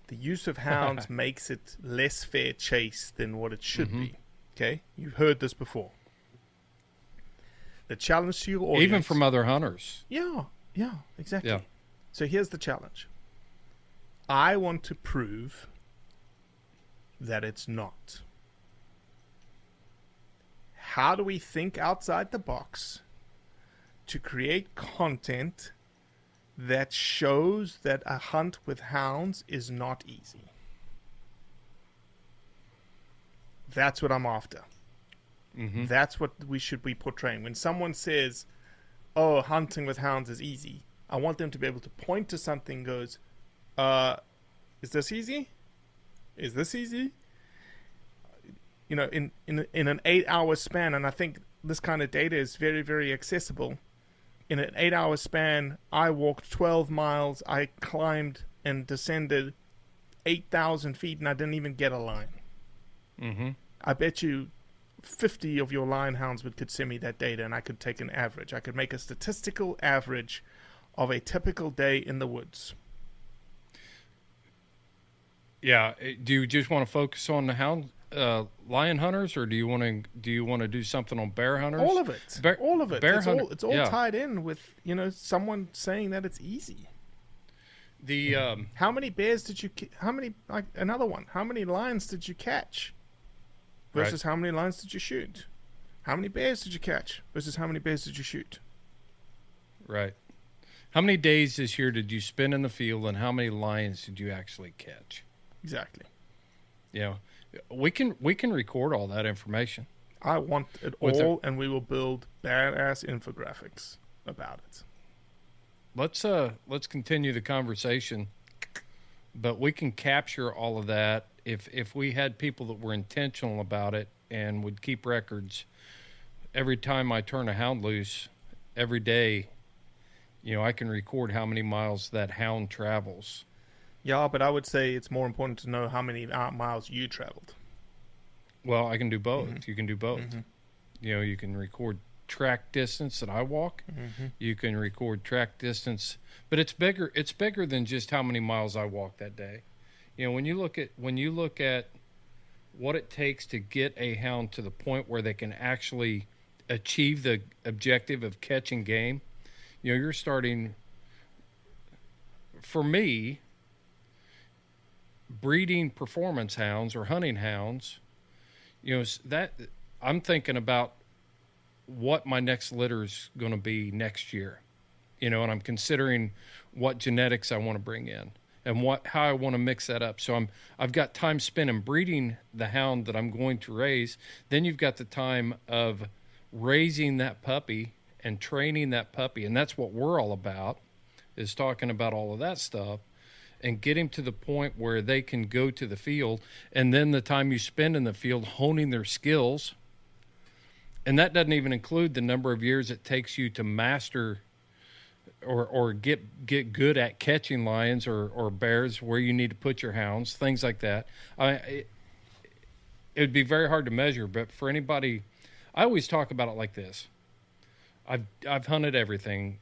The use of hounds makes it less fair chase than what it should be. Okay? You've heard this before. The challenge to your audience... Even from other hunters. Yeah, exactly. Yeah. So here's the challenge. I want to prove that it's not. How do we think outside the box to create content that shows that a hunt with hounds is not easy? That's what I'm after. Mm-hmm. That's what we should be portraying. When someone says, oh, hunting with hounds is easy, I want them to be able to point to something and goes, is this easy? Is this easy? In an 8-hour span, and I think this kind of data is very, very accessible. In an 8-hour span, I walked 12 miles, I climbed and descended 8,000 feet, and I didn't even get a line. Mm-hmm. I bet you 50 of your line houndsmen could send me that data, and I could take an average. I could make a statistical average of a typical day in the woods. Yeah. Do you just want to focus on the lion hunters, or do you want to do something on bear hunters? All of it. All of it. It's all tied in with someone saying that it's easy. How many bears did you? Another one. How many lions did you catch? Versus how many lions did you shoot? How many bears did you catch? Versus how many bears did you shoot? Right. How many days this year did you spend in the field, and how many lions did you actually catch? Exactly. We can record all that information. I want it all, and we will build badass infographics about it. Let's continue the conversation, but we can capture all of that if we had people that were intentional about it and would keep records. Every time I turn a hound loose, every day, I can record how many miles that hound travels. Yeah, but I would say it's more important to know how many miles you traveled. Well, I can do both. Mm-hmm. You can do both. Mm-hmm. You can record track distance that I walk. Mm-hmm. You can record track distance, but it's bigger. It's bigger than just how many miles I walk that day. When you look at what it takes to get a hound to the point where they can actually achieve the objective of catching game, you're starting. For me, breeding performance hounds or hunting hounds, that I'm thinking about what my next litter is going to be next year, and I'm considering what genetics I want to bring in and how I want to mix that up. So I've got time spent in breeding the hound that I'm going to raise. Then you've got the time of raising that puppy and training that puppy, and that's what we're all about, is talking about all of that stuff and get him to the point where they can go to the field, and then the time you spend in the field honing their skills. And that doesn't even include the number of years it takes you to master or get good at catching lions or bears, where you need to put your hounds, things like that. It would be very hard to measure, but for anybody, I always talk about it like this. I've hunted everything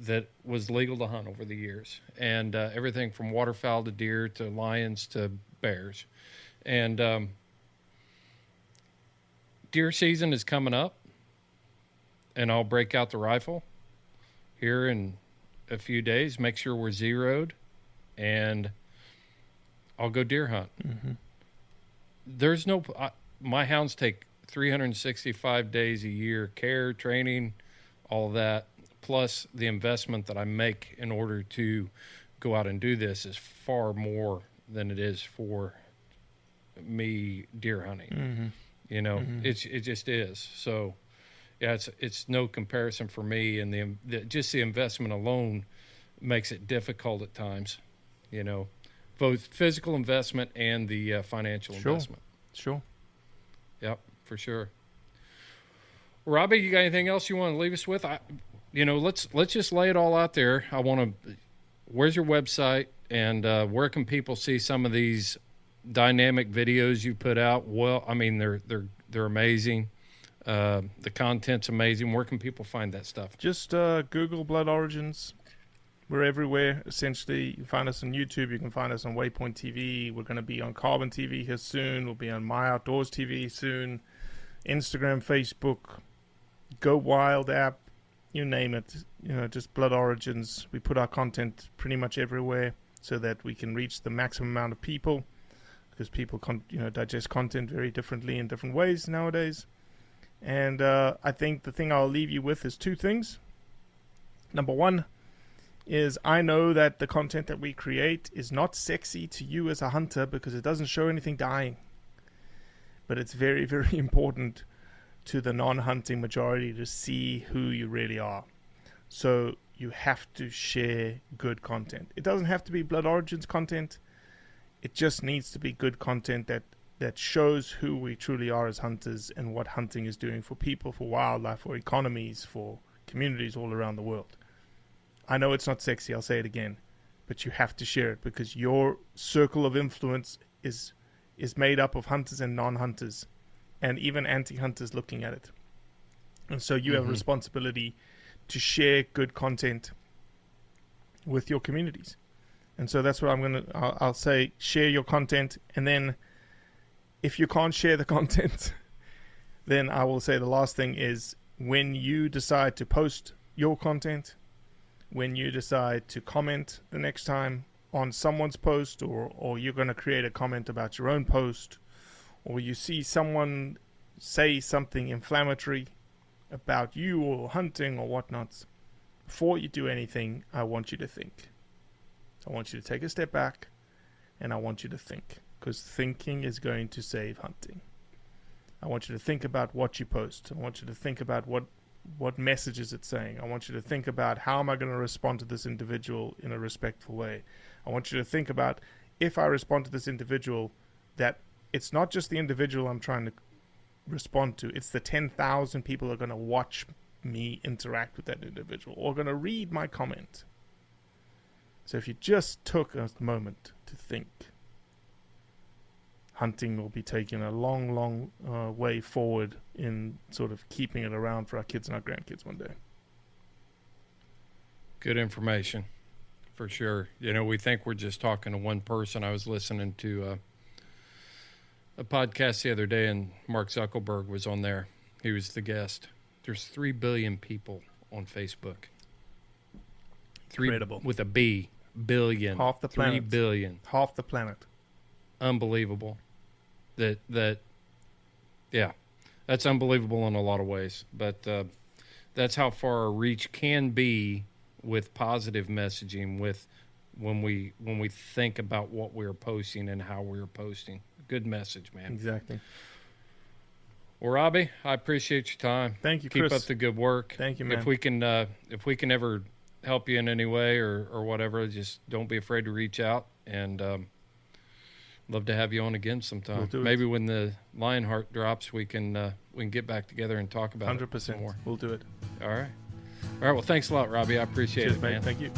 that was legal to hunt over the years, and everything from waterfowl to deer to lions to bears. And deer season is coming up, and I'll break out the rifle here in a few days, make sure we're zeroed, and I'll go deer hunt. Mm-hmm. There's no... my hounds take 365 days a year, care, training, all that, plus the investment that I make in order to go out and do this is far more than it is for me deer hunting. Mm-hmm. You know, mm-hmm. it just is. So, yeah, it's no comparison for me, and just the investment alone makes it difficult at times. You know, both physical investment and the financial investment. Sure. Yep, for sure. Robbie, you got anything else you want to leave us with? Let's just lay it all out there. Where's your website, and where can people see some of these dynamic videos you put out? Well, I mean, they're amazing. The content's amazing. Where can people find that stuff? Just Google Blood Origins. We're everywhere, essentially. You can find us on YouTube. You can find us on Waypoint TV. We're going to be on Carbon TV here soon. We'll be on My Outdoors TV soon. Instagram, Facebook, Go Wild app, you name it. Just Blood Origins. We put our content pretty much everywhere so that we can reach the maximum amount of people, because people digest content very differently in different ways nowadays. And I think the thing I'll leave you with is two things. Number one is, I know that the content that we create is not sexy to you as a hunter because it doesn't show anything dying. But it's very, very important to the non-hunting majority to see who you really are. So you have to share good content. It doesn't have to be Blood Origins content. It just needs to be good content that shows who we truly are as hunters and what hunting is doing for people, for wildlife, for economies, for communities all around the world. I know it's not sexy, I'll say it again, but you have to share it because your circle of influence is made up of hunters and non-hunters and even anti-hunters looking at it. And so you have a responsibility to share good content with your communities. And so that's what I'll say, share your content. And then if you can't share the content, then I will say the last thing is, when you decide to post your content, when you decide to comment the next time on someone's post, or you're going to create a comment about your own post, or you see someone say something inflammatory about you or hunting or whatnot, before you do anything, I want you to think. I want you to take a step back, and I want you to think, because thinking is going to save hunting. I want you to think about what you post. I want you to think about what message is it saying. I want you to think about, how am I going to respond to this individual in a respectful way. I want you to think about, if I respond to this individual, that it's not just the individual I'm trying to respond to, it's the 10,000 people who are going to watch me interact with that individual or going to read my comment. So if you just took a moment to think, hunting will be taking a long, long way forward in sort of keeping it around for our kids and our grandkids one day. Good information, for sure. We think we're just talking to one person. I was listening to a podcast the other day, and Mark Zuckerberg was on there. He was the guest. There's 3 billion people on Facebook. Incredible. With a B, billion. Half the planet. 3 billion. Half the planet. Unbelievable. Yeah, that's unbelievable in a lot of ways. But that's how far our reach can be with positive messaging, with when we think about what we're posting and how we're posting. Good message, man. Exactly. Well, Robbie, I appreciate your time. Thank you, Keep Chris. up the good work. Thank you, man. If we can ever help you in any way or whatever, just don't be afraid to reach out, and love to have you on again sometime. We'll do it. Maybe when the Lionheart drops, we can get back together and talk about 100%. it some more. We'll do it. All right. Well, thanks a lot, Robbie. I appreciate Cheers, it, man. Thank you.